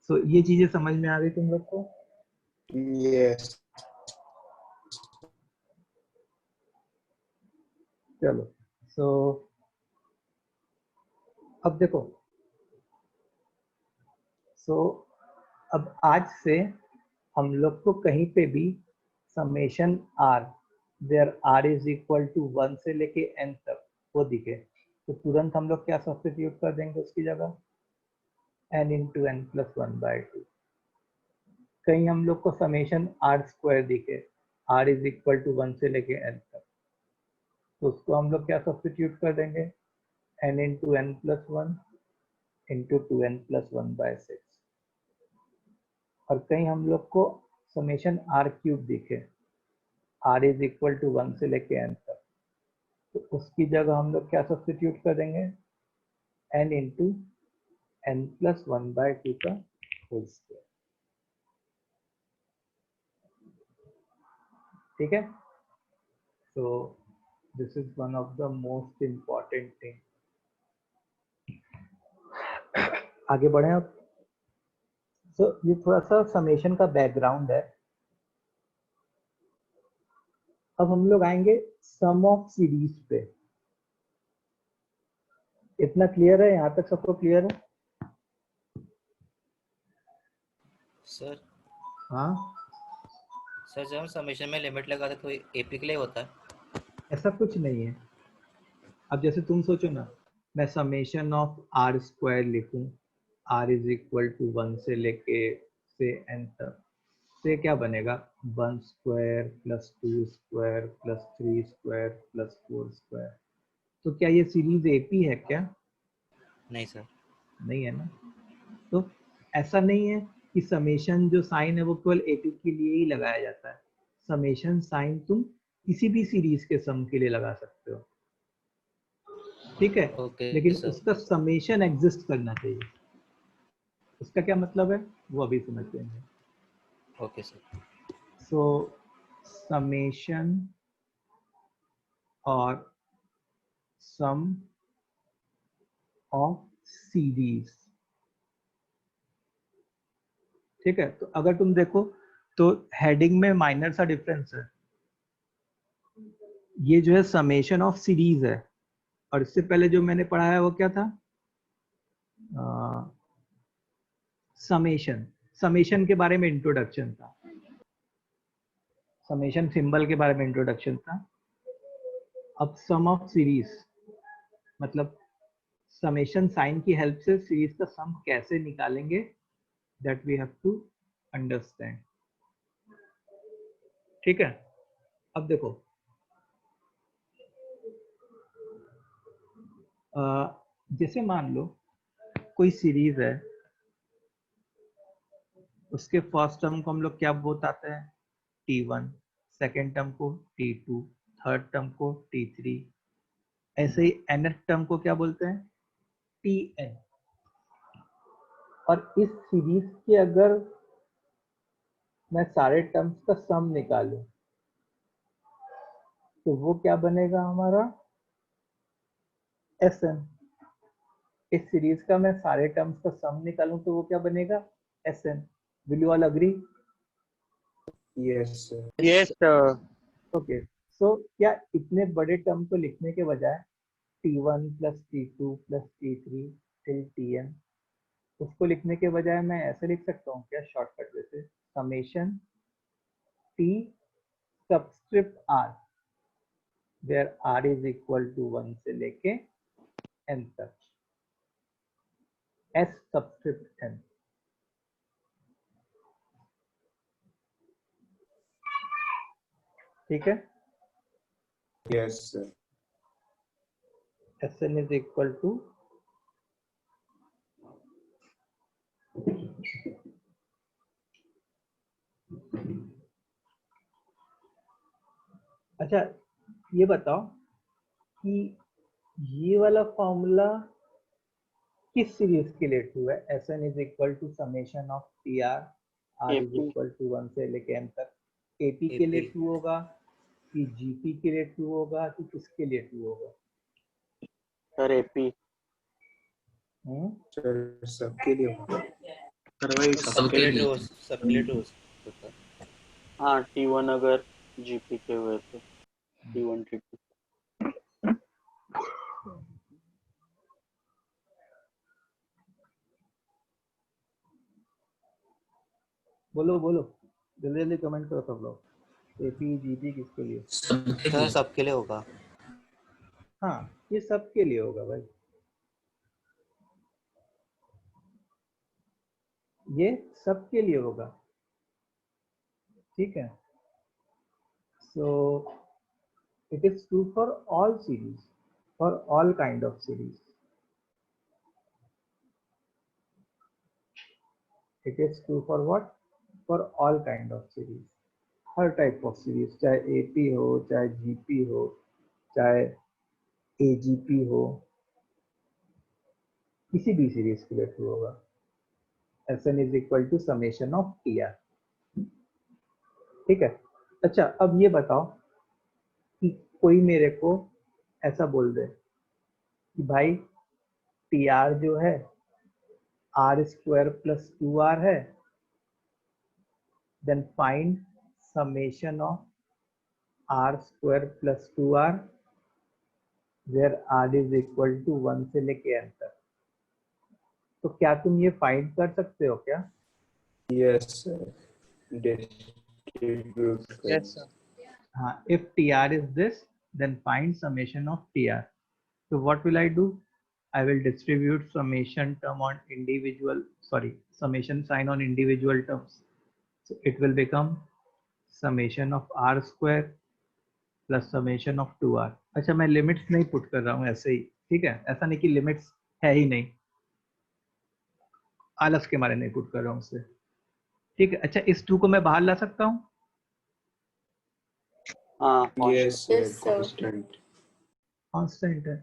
सो ये चीजें समझ में आ गई तुम लोग को? यस। चलो सो अब देखो, अब आज से हम लोग को कहीं पे भी summation R where R is equal to 1 से लेके n तक वो दिखे तो तुरंत हम लोग क्या सब्स्टिट्यूट कर देंगे उसकी जगह, n इंटू एन प्लस 1/2। कहीं हम लोग को समेशन आर स्क्वायर दिखे, आर इज इक्वल टू 1 से लेके n तक, तो उसको हम लोग क्या सब्स्टिट्यूट कर देंगे, n into N plus 1 into 2n plus 1/6। और कहीं हम लोग को समेशन आर क्यूब दिखे, आर इज इक्वल टू 1 से लेके n तक, तो उसकी जगह हम लोग क्या सब्स्टिट्यूट कर देंगे, n इंटू एन प्लस 1/2 का होल स्क्वायर। ठीक है, तो this is one of the most important thing. आगे बढ़े अब। सो ये थोड़ा सा समेशन का बैकग्राउंड है। अब हम लोग आएंगे सम ऑफ सीरीज पे। इतना क्लियर है? यहाँ तक सबको क्लियर है? सर हाँ, सर जब हम समेशन में लिमिट लगाते तो एपी के लिए होता है? ऐसा कुछ नहीं है। अब जैसे तुम सोचो ना, मैं समेशन ऑफ आर स्क्वायर लिखूं, आर इज इक्वल टू 1 से लेके से n तक, तो ये क्या बनेगा, 1 square plus 2 square plus 3 square plus 4 square. तो क्या ये सीरीज एपी है क्या? नहीं सर। नहीं है ना। तो ऐसा नहीं है कि समेशन जो साइन है वो केवल एपी के लिए ही लगाया जाता है। समेशन साइन तुम किसी भी सीरीज के सम के लिए लगा सकते हो, ठीक है। ओके लेकिन सर। उसका समेशन एग्जिस्ट करना चाहिए। उसका क्या मतलब है वो अभी समझ लेंगे। Okay sir. सो समेशन और सम ऑफ सीरीज, ठीक है। तो अगर तुम देखो तो हेडिंग में माइनर सा डिफरेंस है। ये जो है समेशन ऑफ सीरीज है, और इससे पहले जो मैंने पढ़ा है वो क्या था, समेशन। समेशन के बारे में इंट्रोडक्शन था, समेशन सिंबल के बारे में इंट्रोडक्शन था। अब सम ऑफ सीरीज मतलब समेशन साइन की हेल्प से सीरीज का सम कैसे निकालेंगे, that we have to understand. ठीक है, अब देखो जैसे मान लो कोई सीरीज है, उसके फर्स्ट टर्म को हम लोग क्या बताते हैं, T1, सेकेंड टर्म को T2, थर्ड टर्म को T3, ऐसे ही nth टर्म को क्या बोलते हैं, Tn। और इस सीरीज के अगर मैं सारे टर्म्स का सम निकालूं तो वो क्या बनेगा हमारा, Sn। इस सीरीज का मैं सारे टर्म्स का सम निकालूं तो वो क्या बनेगा, Sn। Will you all agree? Yes sir. Yes sir. Okay, so क्या इतने बड़े टर्म को लिखने के बजाय T1 plus T2 plus T3 till Tn, उसको लिखने के बजाय मैं ऐसे लिख सकता हूँ क्या, शॉर्टकट जैसे summation T subscript R where R is equal to 1 से लेके n तक, S सबस्क्रिप्ट n। ठीक है, yes sir. Sn is equal to अच्छा ये बताओ कि ये वाला फॉर्मूला किस सीरीज के लिए ट्रू है? Sn is equal to summation of T R R is AP equal to 1 से लेके n तक। एपी के लिए AP ट्रू होगा कि जीपी के लिए ट्रू होगा कि किसके लिए ट्रू होगा? सर AP सर सबके लिए होगा। सर वही सबके सबके लिए लिए। सबके लिए ट्रू होता है। हाँ T1 अगर GP के हुए तो T1 T2। बोलो बोलो, जल्दी जल्दी कमेंट करो सब लोग। एपी जीपी किसके लिए? सर सबके लिए होगा। हाँ ये सबके लिए होगा भाई, ये सबके लिए होगा, ठीक है। So it is true for all series, for all kind of series. It is true for what? For all kind of series, her type of series, चाहे एपी हो, चाहे जीपी हो, चाहे एजीपी हो, किसी भी सीरीज के लिए ट्रू होगा। Sn is equal to summation of T r, ठीक है। अच्छा अब ये बताओ कि कोई मेरे को ऐसा बोल दे कि भाई टी आर जो है आर स्क्वायर प्लस 2r है, then find summation of r square plus 2r where r is equal to 1 से लेके n तक। तो क्या तुम ये फाइंड कर सकते हो क्या? Yes sir, distribute yes sir. हाँ, if tr is this, then find summation of tr. So what will I do? I will distribute summation term on individual, sorry, summation sign on individual terms. So it will become summation of r square plus summation of 2r. अच्छा मैं limits नहीं put कर रहा हूँ ऐसे ही, ठीक है, ऐसा नहीं कि लिमिट्स है ही नहीं, आलस के मारे नहीं पुट कर रहा हूँ उसे, ठीक है। अच्छा इस 2 को मैं बाहर ला सकता हूँ? हाँ yes sir, Yes, sir. Constant constant है,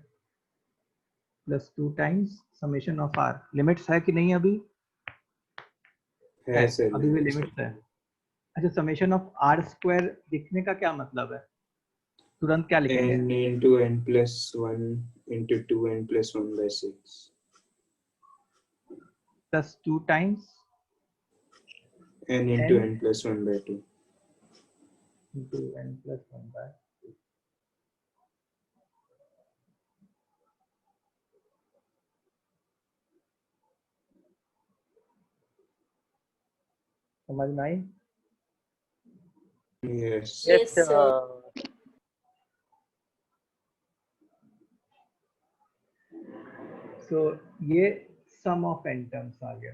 plus 2 times summation of R. Limits है कि नहीं अभी? है सर, अभी भी लिमिट्स है। अच्छा समेशन ऑफ आर स्क्वायर लिखने का क्या मतलब है? तुरंत क्या लिखेंगे? n into n plus 1 into 2n plus 1 by 6 plus 2 times n into n plus 1 by 2। into n plus 1 by 2। समझ में आई? Yes Yes, sir. सो ये सम ऑफ n टर्म्स आ गया।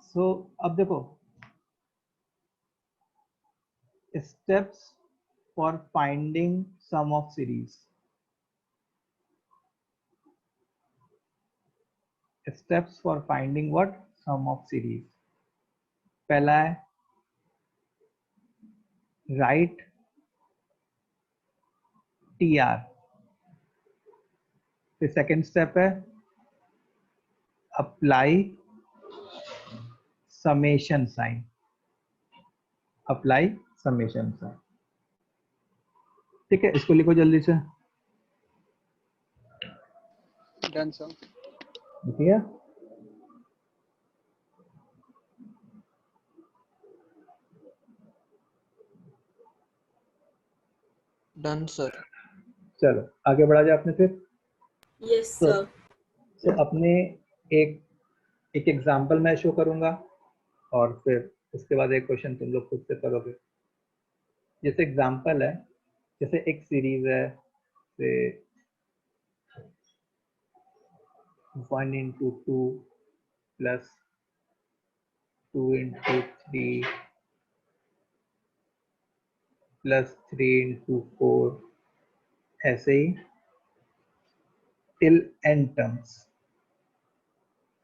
सो अब देखो steps for finding sum of series. Steps for finding what? Sum of series. पहला है राइट टी आर, फिर सेकेंड स्टेप है apply summation sign, apply summation sign, ठीक है। इसको लिखो जल्दी से, डन सर। लिखिए। Done sir. चलो आगे बढ़ा जाए अपने फिर। Yes, तो sir. अपने एक एग्जांपल मैं शो करूंगा और फिर उसके बाद एक क्वेश्चन तुम लोग खुद से करोगे। जैसे एग्जांपल है, जैसे एक सीरीज है से 1 into 2 plus 2 into 3 plus 3 into 4, ऐसे ही till n टर्म्स,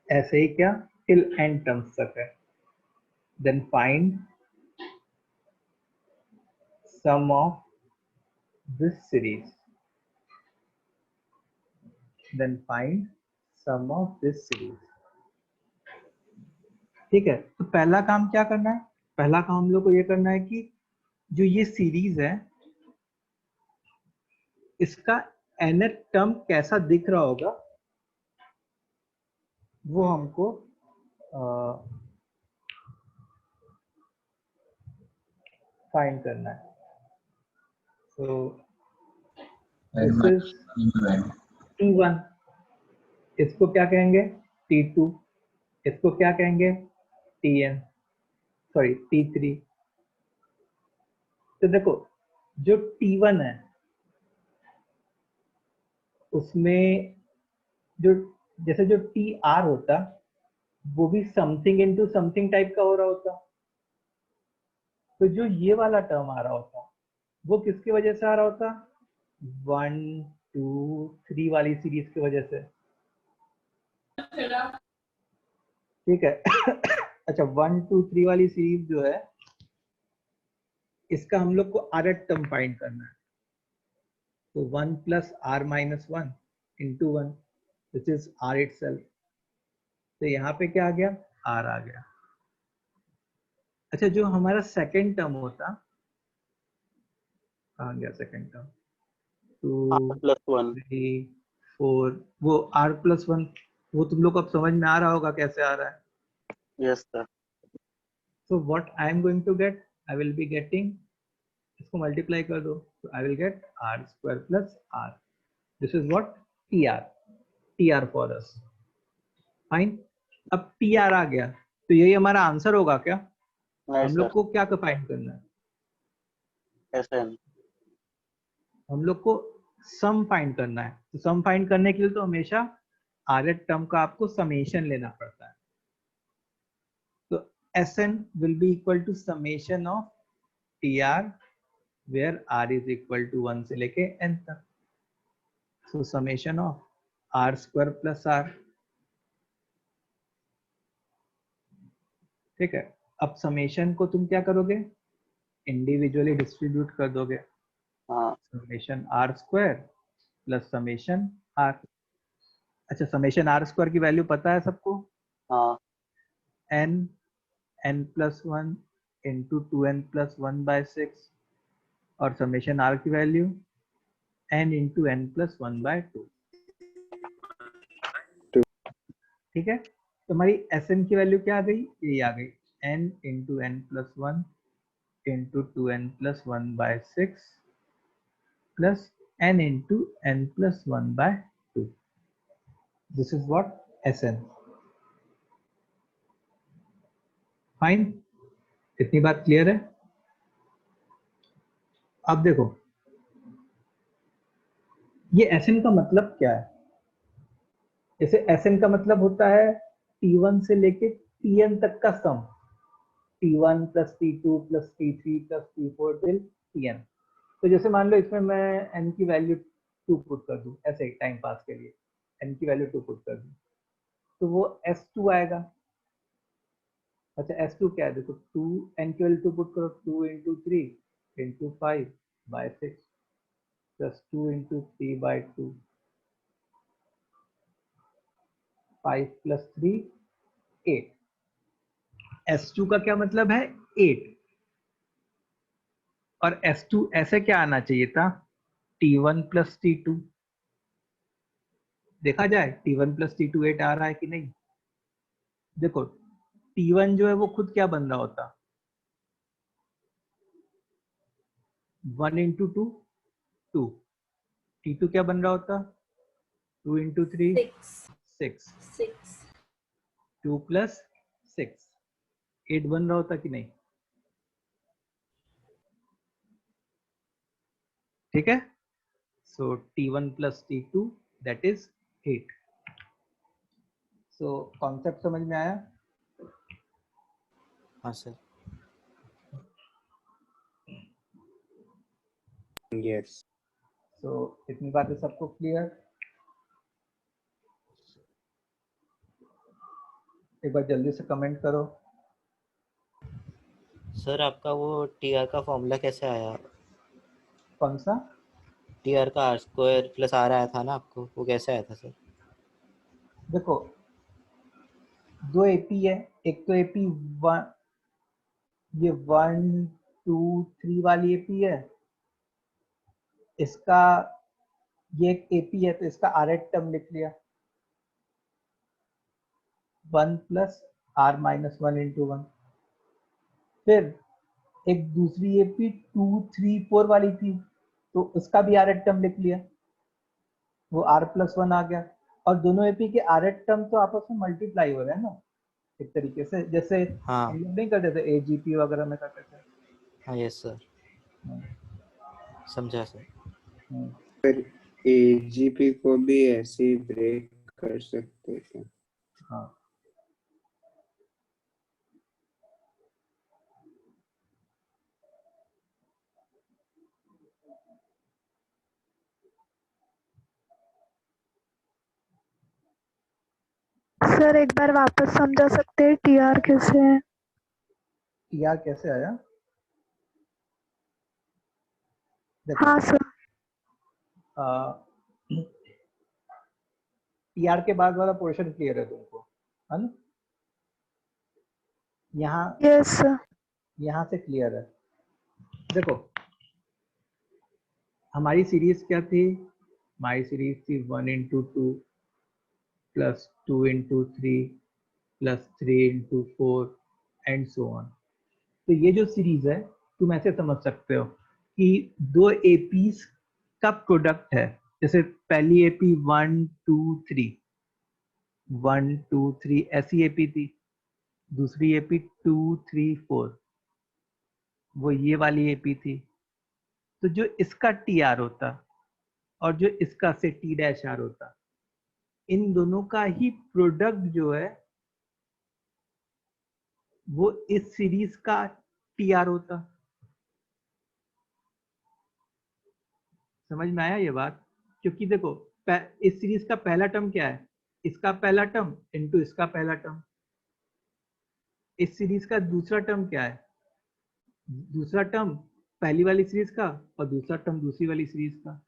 ऐसे ही क्या till n टर्म्स तक है। Then find sum of this series, then find sum of this series. ठीक है, तो पहला काम क्या करना है? पहला काम हम लोग को ये करना है कि जो ये सीरीज है इसका nth टर्म कैसा दिख रहा होगा वो हमको फाइंड करना है. So this is T1, इसको क्या कहेंगे? T2, इसको क्या कहेंगे? Tn, sorry T3. तो देखो जो T1 है उसमें जो जैसे जो TR होता वो भी समथिंग इनटू समथिंग टाइप का हो रहा होता. तो जो ये वाला टर्म आ रहा होता वो किसकी वजह से आ रहा होता? 1 2 3 वाली सीरीज की वजह से. ठीक है. अच्छा 1 2 3 वाली सीरीज जो है इसका हम लोग को rth टर्म फाइंड करना है. तो 1 plus r minus 1 into 1 which is r itself. तो यहाँ पे क्या आ गया? r आ गया. अच्छा जो हमारा सेकंड टर्म होता कहाँ गया सेकंड टर्म? 2 3 4 वो r प्लस 1 वो तुम लोग को अब समझ में आ रहा होगा कैसे आ रहा है. Yes, sir. So what I am going to get, I will be getting, इसको मल्टीप्लाई कर दो तो I will get r square plus r. This is what TR for us. Fine. अब TR आ गया तो यही हमारा आंसर होगा क्या? हम लोग को क्या फाइंड करना है? SN. हम लोग को सम फाइंड करना है. तो सम फाइंड करने के लिए तो हमेशा rth टर्म का आपको समेशन लेना पड़ता है. तो Sn will be equal to summation of TR where r is equal to 1 से लेके n तक. So summation of r square plus r. ठीक है. अब समेशन को तुम क्या करोगे? इंडिविजुअली डिस्ट्रीब्यूट कर दोगे. Summation r square plus summation r. अच्छा समेशन r स्क्वायर की वैल्यू पता है सबको? हाँ. n plus 1 into 2n plus 1 by 6 और समेशन r की value n into n plus 1 by 2. ठीक है. तो हमारी Sn की वैल्यू क्या आ गई? ये आ गई n into n plus 1 into 2n plus 1 by 6 plus n into n plus 1 by 2. This is what Sn. Fine. इतनी बात क्लियर है? अब देखो ये Sn का मतलब क्या है? जैसे Sn का मतलब होता है T1 से लेके Tn तक का सम. T1 plus T2 plus T3 plus T4 till Tn. तो जैसे मान लो इसमें मैं n की वैल्यू 2 पुट कर दूं ऐसे ही टाइम पास के लिए n की वैल्यू 2 पुट कर दूं तो वो S2 आएगा. अच्छा S2 क्या है? देखो 2 n की वैल्यू 2 पुट करो 2 into 3 into 5 by 6 plus 2 into 3 by 2 5 plus 3 8. S2 का क्या मतलब है? 8. और S2 ऐसे क्या आना चाहिए था? T1 plus T2. देखा जाए T1 प्लस T2 8 आ रहा है कि नहीं? देखो T1 जो है वो खुद क्या बन रहा होता? 1 इंटू 2 2. T2 क्या बन रहा होता? 2 इंटू 3 6. 2 प्लस 6 8 बन रहा होता कि नहीं? ठीक है. सो T1 plus T2 that is 8. So concept समझ में आया? हाँ सर. यस. सो इतनी बातें सबको क्लियर? एक बार जल्दी से कमेंट करो. सर आपका वो टीआर का फॉर्मूला कैसे आया? कौन सा? टीआर का आर स्क्वायर प्लस आर आया था ना आपको, वो कैसे आया था सर? देखो दो एपी है, एक तो एपी वन, ये 1 2 3 वाली एपी है, इसका ये एक एपी है तो इसका आर एट टर्म लिख लिया 1 प्लस आर माइनस 1 इंटू 1। फिर एक दूसरी एपी 2 3 4 वाली थी तो उसका भी आर एट टर्म लिख लिया, वो आर प्लस 1 आ गया। और दोनों एपी के आर एट टर्म तो आपस में मल्टीप्लाई हो रहे हैं ना एक तरीके से, जैसे हाँ हम लोग नहीं करते थे एजीपी वगैरह में करते थे। हाँ यस सर, समझा सर। फिर एजीपी को भी ऐसे ही ब्रेक कर सकते थे। हाँ सर एक बार वापस समझा सकते हैं टीआर कैसे है? टीआर कैसे आया? देखो हाँ सर। टीआर के बाद वाला पोर्शन क्लियर है तुमको, है ना? यहाँ यस सर। यहाँ से क्लियर है। देखो हमारी सीरीज क्या थी? हमारी सीरीज थी 1 into 2 plus 2 into 3 plus 3 into 4 and so on. तो ये जो सीरीज है तुम ऐसे समझ सकते हो कि दो एपीज का प्रोडक्ट है। जैसे पहली एपी 1 2 3 1 2 3 ऐसी एपी थी, दूसरी एपी 2 3 4 वो ये वाली एपी थी। तो जो इसका टी आर होता और जो इसका से टी डैश आर होता, इन दोनों का ही प्रोडक्ट जो है वो इस सीरीज का टी आर होता। समझ में आया ये बात? क्योंकि देखो इस सीरीज का पहला टर्म क्या है? इसका पहला टर्म इंटू इसका पहला टर्म। इस सीरीज का दूसरा टर्म क्या है? दूसरा टर्म पहली वाली सीरीज का और दूसरा टर्म दूसरी वाली सीरीज का।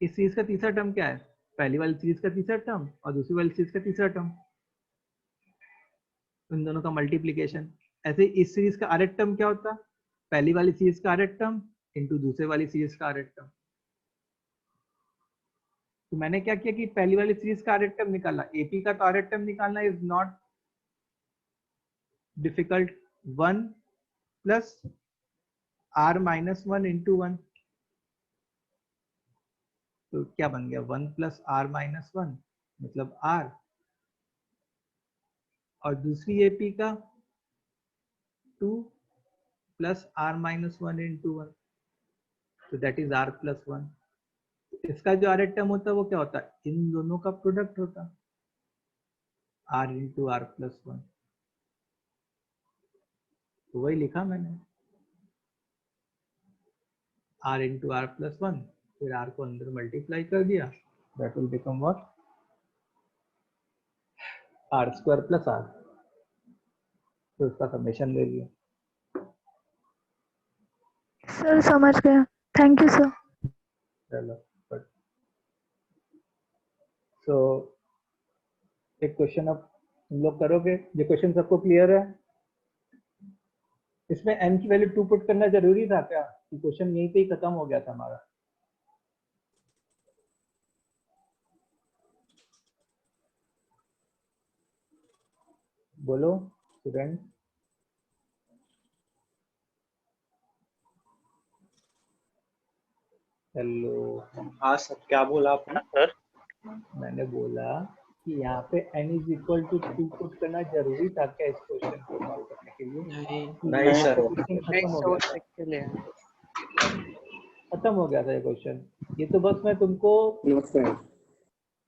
इस सीरीज का तीसरा टर्म क्या है? पहली वाली सीरीज का तीसरा टर्म और दूसरी वाली सीरीज का तीसरा टर्म, इन दोनों का मल्टीप्लीकेशन। ऐसे इस सीरीज का आर एट टर्म क्या होता? पहली वाली सीरीज का आर एट टर्म इंटू दूसरे वाली सीरीज का आर एट टर्म। तो मैंने क्या किया कि पहली वाली सीरीज का आर एट टर्म निकाला। एपी का तो आर एट टर्म निकालना is not difficult. 1 plus r minus 1 into 1, तो क्या बन गया? 1 प्लस आर माइनस 1 मतलब आर, और दूसरी एपी का 2 प्लस आर माइनस 1 इंटू 1, तो दैट इज आर प्लस 1। इसका जो आर एट टर्म होता है वो क्या होता है? इन दोनों का प्रोडक्ट होता, आर इंटू आर प्लस 1। तो वही लिखा मैंने, आर इंटू आर प्लस 1, फिर आर को अंदर मल्टीप्लाई कर दिया, that will become what? R square plus r. तो इसका समेशन ले लिया। सर समझ गया, थैंक यू सर। चलो सो एक क्वेश्चन अब तुम लोग करोगे। ये क्वेश्चन सबको क्लियर है? इसमें n की वैल्यू 2 पुट करना जरूरी था क्या? कि क्वेश्चन यहीं पे ही खत्म हो गया था हमारा? बोलो स्टूडेंट। हेलो। हाँ सर, क्या बोला आपने? सर मैंने बोला कि यहाँ पे n is equal to 2 put करना जरूरी था क्या इस क्वेश्चन को सॉल्व करने के लिए? नहीं सर। क्वेश्चन नहीं खत्म हो गया सोच था, के लिए खत्म हो गया था ये क्वेश्चन। ये तो बस मैं तुमको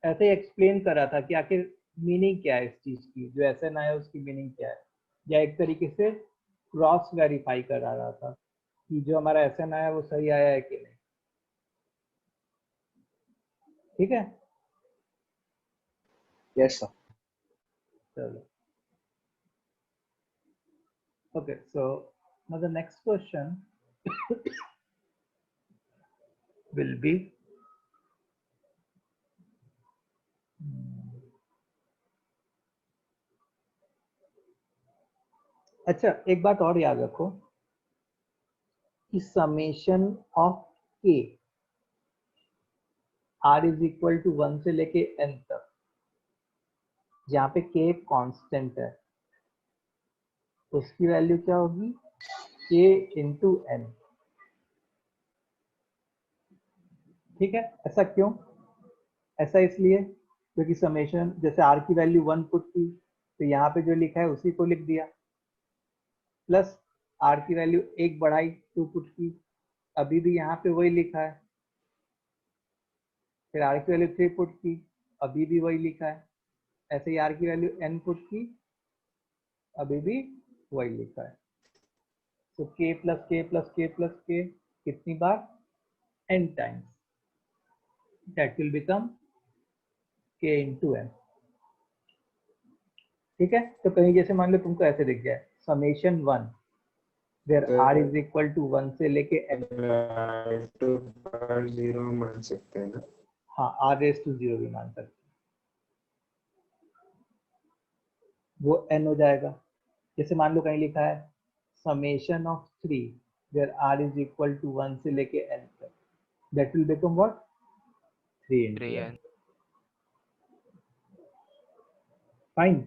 ऐसे ही एक्सप्लेन कर रहा था कि आखिर मीनिंग क्या है इस चीज की, जो एसएन आया उसकी मीनिंग क्या है, या एक तरीके से क्रॉस वेरीफाई करा रहा था कि जो हमारा एसएन आया वो सही आया है कि नहीं। ठीक है? Yes sir. चलो okay, so now the next question will be अच्छा, एक बात और याद रखो कि समेशन ऑफ के आर इज इक्वल टू 1 से लेके n तक, जहाँ पे k एक कांस्टेंट है, उसकी वैल्यू क्या होगी? k into n। ठीक है, ऐसा क्यों? ऐसा इसलिए क्योंकि समेशन, जैसे r की वैल्यू 1 पुट की तो यहाँ पे जो लिखा है उसी को लिख दिया, प्लस r की वैल्यू 1 बढ़ाई 2 पुट की, अभी भी यहाँ पे वही लिखा है, फिर r की वैल्यू 3 पुट की, अभी भी वही लिखा है, ऐसे ही r की वैल्यू n पुट की, अभी भी वही लिखा है। तो k plus k plus k plus k कितनी बार? n times, that will become k into n। ठीक है, तो कहीं जैसे मान लो तुमको ऐसे दिख जाए summation 1 where r is equal to 1 से लेके n, तो पर 0 मान सकते हैं ना? हाँ, r रेज टू 0 भी मान सकते हैं, वो n हो जाएगा। जैसे मान लो कहीं लिखा है summation of 3 where r is equal to 1 से लेके n तक, that will become what? 3 into n। Fine.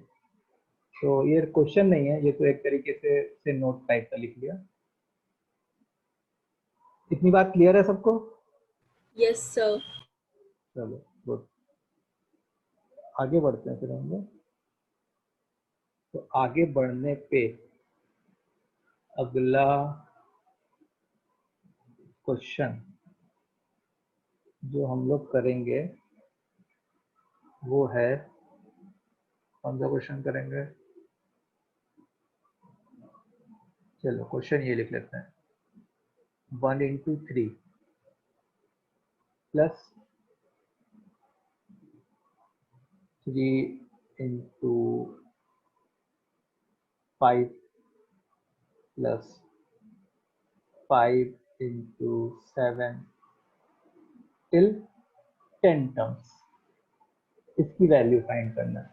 तो ये क्वेश्चन नहीं है, ये तो एक तरीके से नोट टाइप का लिख लिया। इतनी बात क्लियर है सबको? Yes, sir. चलो गुड, आगे बढ़ते हैं फिर हम लोग। तो आगे बढ़ने पे अगला क्वेश्चन जो हम लोग करेंगे वो है, कौन सा क्वेश्चन करेंगे? चलो क्वेश्चन ये लिख लेते हैं, 1 into 3 plus 3 into 5 plus 5 into 7 till 10 terms, इसकी वैल्यू फाइंड करना है।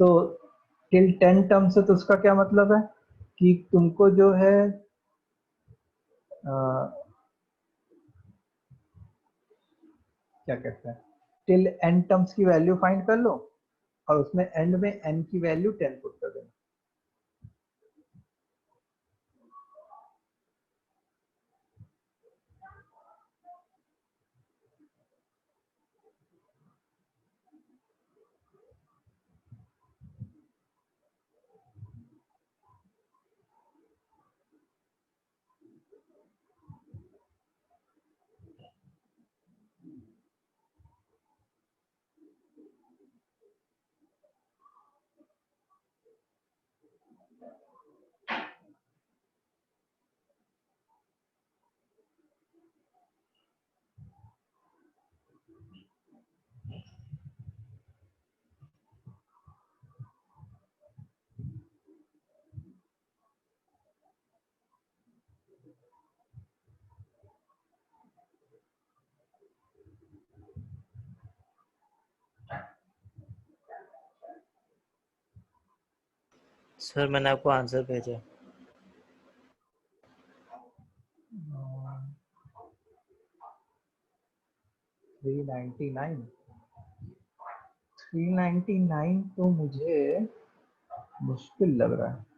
तो टिल 10 टर्म्स है, तो उसका क्या मतलब है कि तुमको जो है क्या कहते हैं, टिल n टर्म्स की वैल्यू फाइंड कर लो और उसमें एंड में n की वैल्यू 10 पुट कर देना। सर मैंने आपको आंसर भेजा। 399 तो मुझे मुश्किल लग रहा है।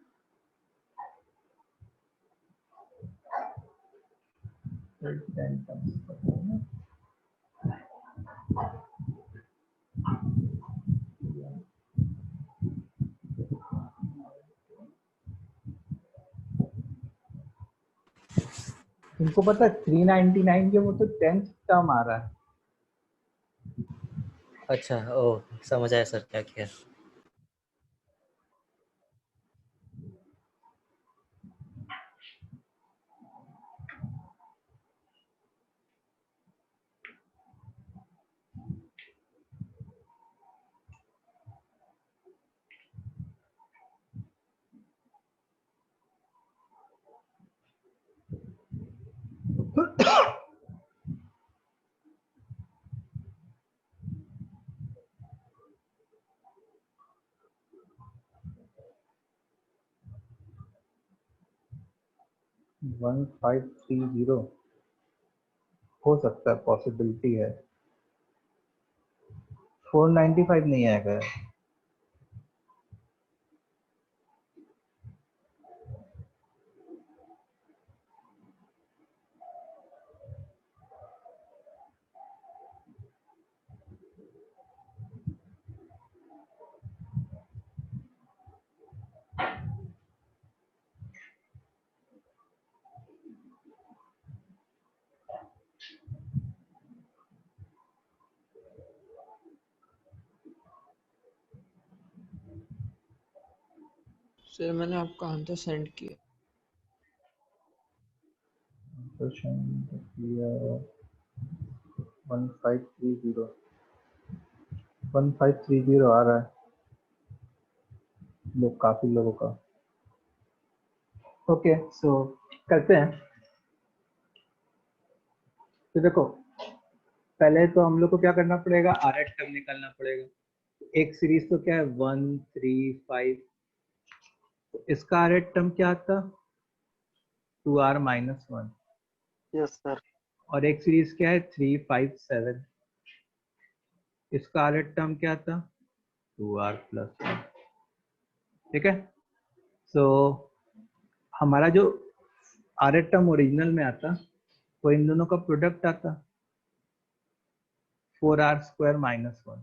तुमको पता है 399 के वो तो 10th टर्म आ रहा है। अच्छा, ओ समझ आया सर क्या किया। 1530 हो सकता है, पॉसिबिलिटी है। 495 नहीं आएगा। सर मैंने आपका आंसर सेंड किया। 1530 आ रहा है लोग, काफी लोगों का। ओके, सो करते हैं। तो देखो, पहले तो हम लोग को क्या करना पड़ेगा, आर एट टर्म निकालना पड़ेगा। एक सीरीज तो क्या है 1 3 5, तो इसका आर एट टर्म क्या आता, 2r माइनस 1। Yes sir. और एक सीरीज क्या है 3 5 7, इसका आर एट टर्म क्या था 2r प्लस 1। ठीक है, सो हमारा जो आर एट टर्म ओरिजिनल में आता वो इन दोनों का प्रोडक्ट आता 4r स्क्वायर माइनस 1।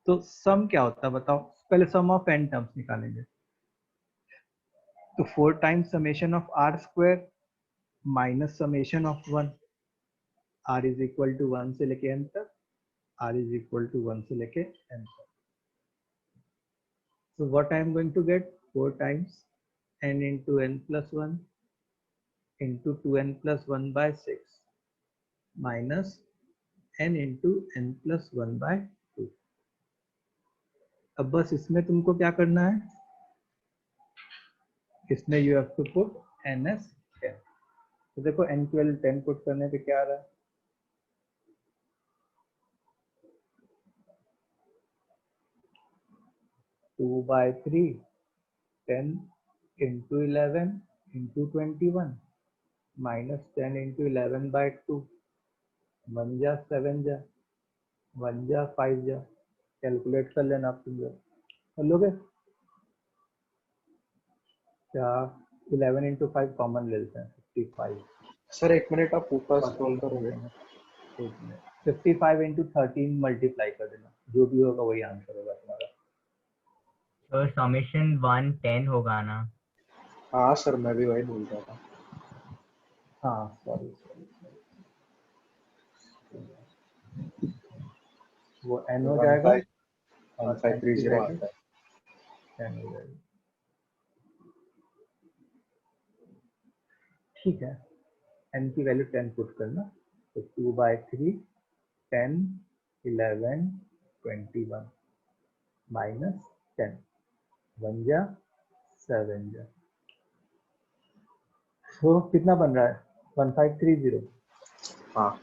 तो सम क्या होता है बताओ, पहले सम ऑफ n टर्म्स निकालेंगे। तो 4 times summation of r square minus summation of 1, r is equal to 1 से लेके n तक, r इज इक्वल टू 1 से लेके n तक। So what I am going to get, 4 times n into n plus 1 into 2n plus 1 by 6 minus n into n plus 1 by 2। अब बस इसमें तुमको क्या करना है, इसमें you have to put ns 10। तो देखो n की वैल्यू 10 पुट करने पे क्या आ रहा है, two by 3 10 into 11 into 21 minus 10 into 11 by 2, 1 जा 7 जा 1 जा 5 जा, कैलकुलेट कर लेना आप तुम लोग, कर लोगे क्या। 11 into 5 कॉमन ले लेते हैं 55। सर एक मिनट आप ऊपर स्क्रॉल करोगे। 55 into 13 मल्टीप्लाई कर देना, जो भी होगा वही आंसर होगा तुम्हारा। तो समेशन 1 10 होगा ना। हाँ सर मैं भी वही बोल रहा था। हाँ सॉरी, वो n हो जाएगा और 1530 आता है। 10 हो जाएगा। ठीक है, n की वैल्यू 10 पुट करना, तो 2 बाई 3 10 11 21 माइनस 10, 1 जा 7 जा, तो कितना बन रहा है 1530। हाँ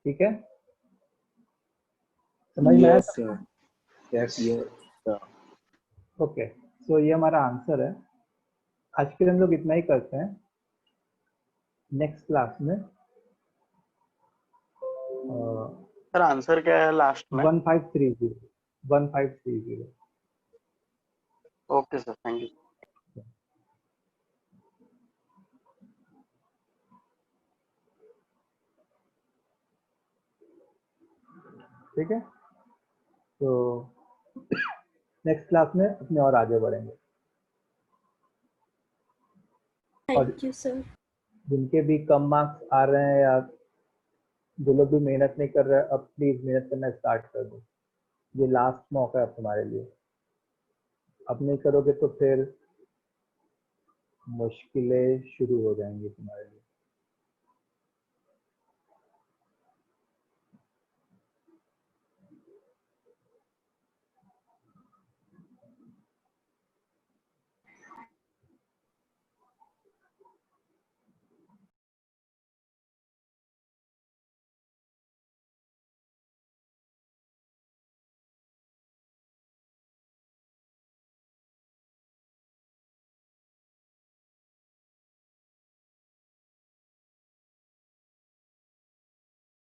ठीक है, समझ में आया। Yes sir, yes sir. Okay, so ये हमारा आंसर है। आज के लिए हम लोग इतना ही करते हैं। नेक्स्ट क्लास में सर आंसर क्या है लास्ट में? 1530। 1530। Okay sir, thank you. ठीक है, तो नेक्स्ट क्लास में अपने और आगे बढ़ेंगे। Thank you sir. जिनके भी कम मार्क्स आ रहे हैं या जो लोग भी मेहनत नहीं कर रहे हैं, अब प्लीज मेहनत करना स्टार्ट कर दो। ये लास्ट मौका है अब तुम्हारे लिए। अब नहीं करोगे तो फिर मुश्किलें शुरू हो जाएंगी तुम्हारे लिए।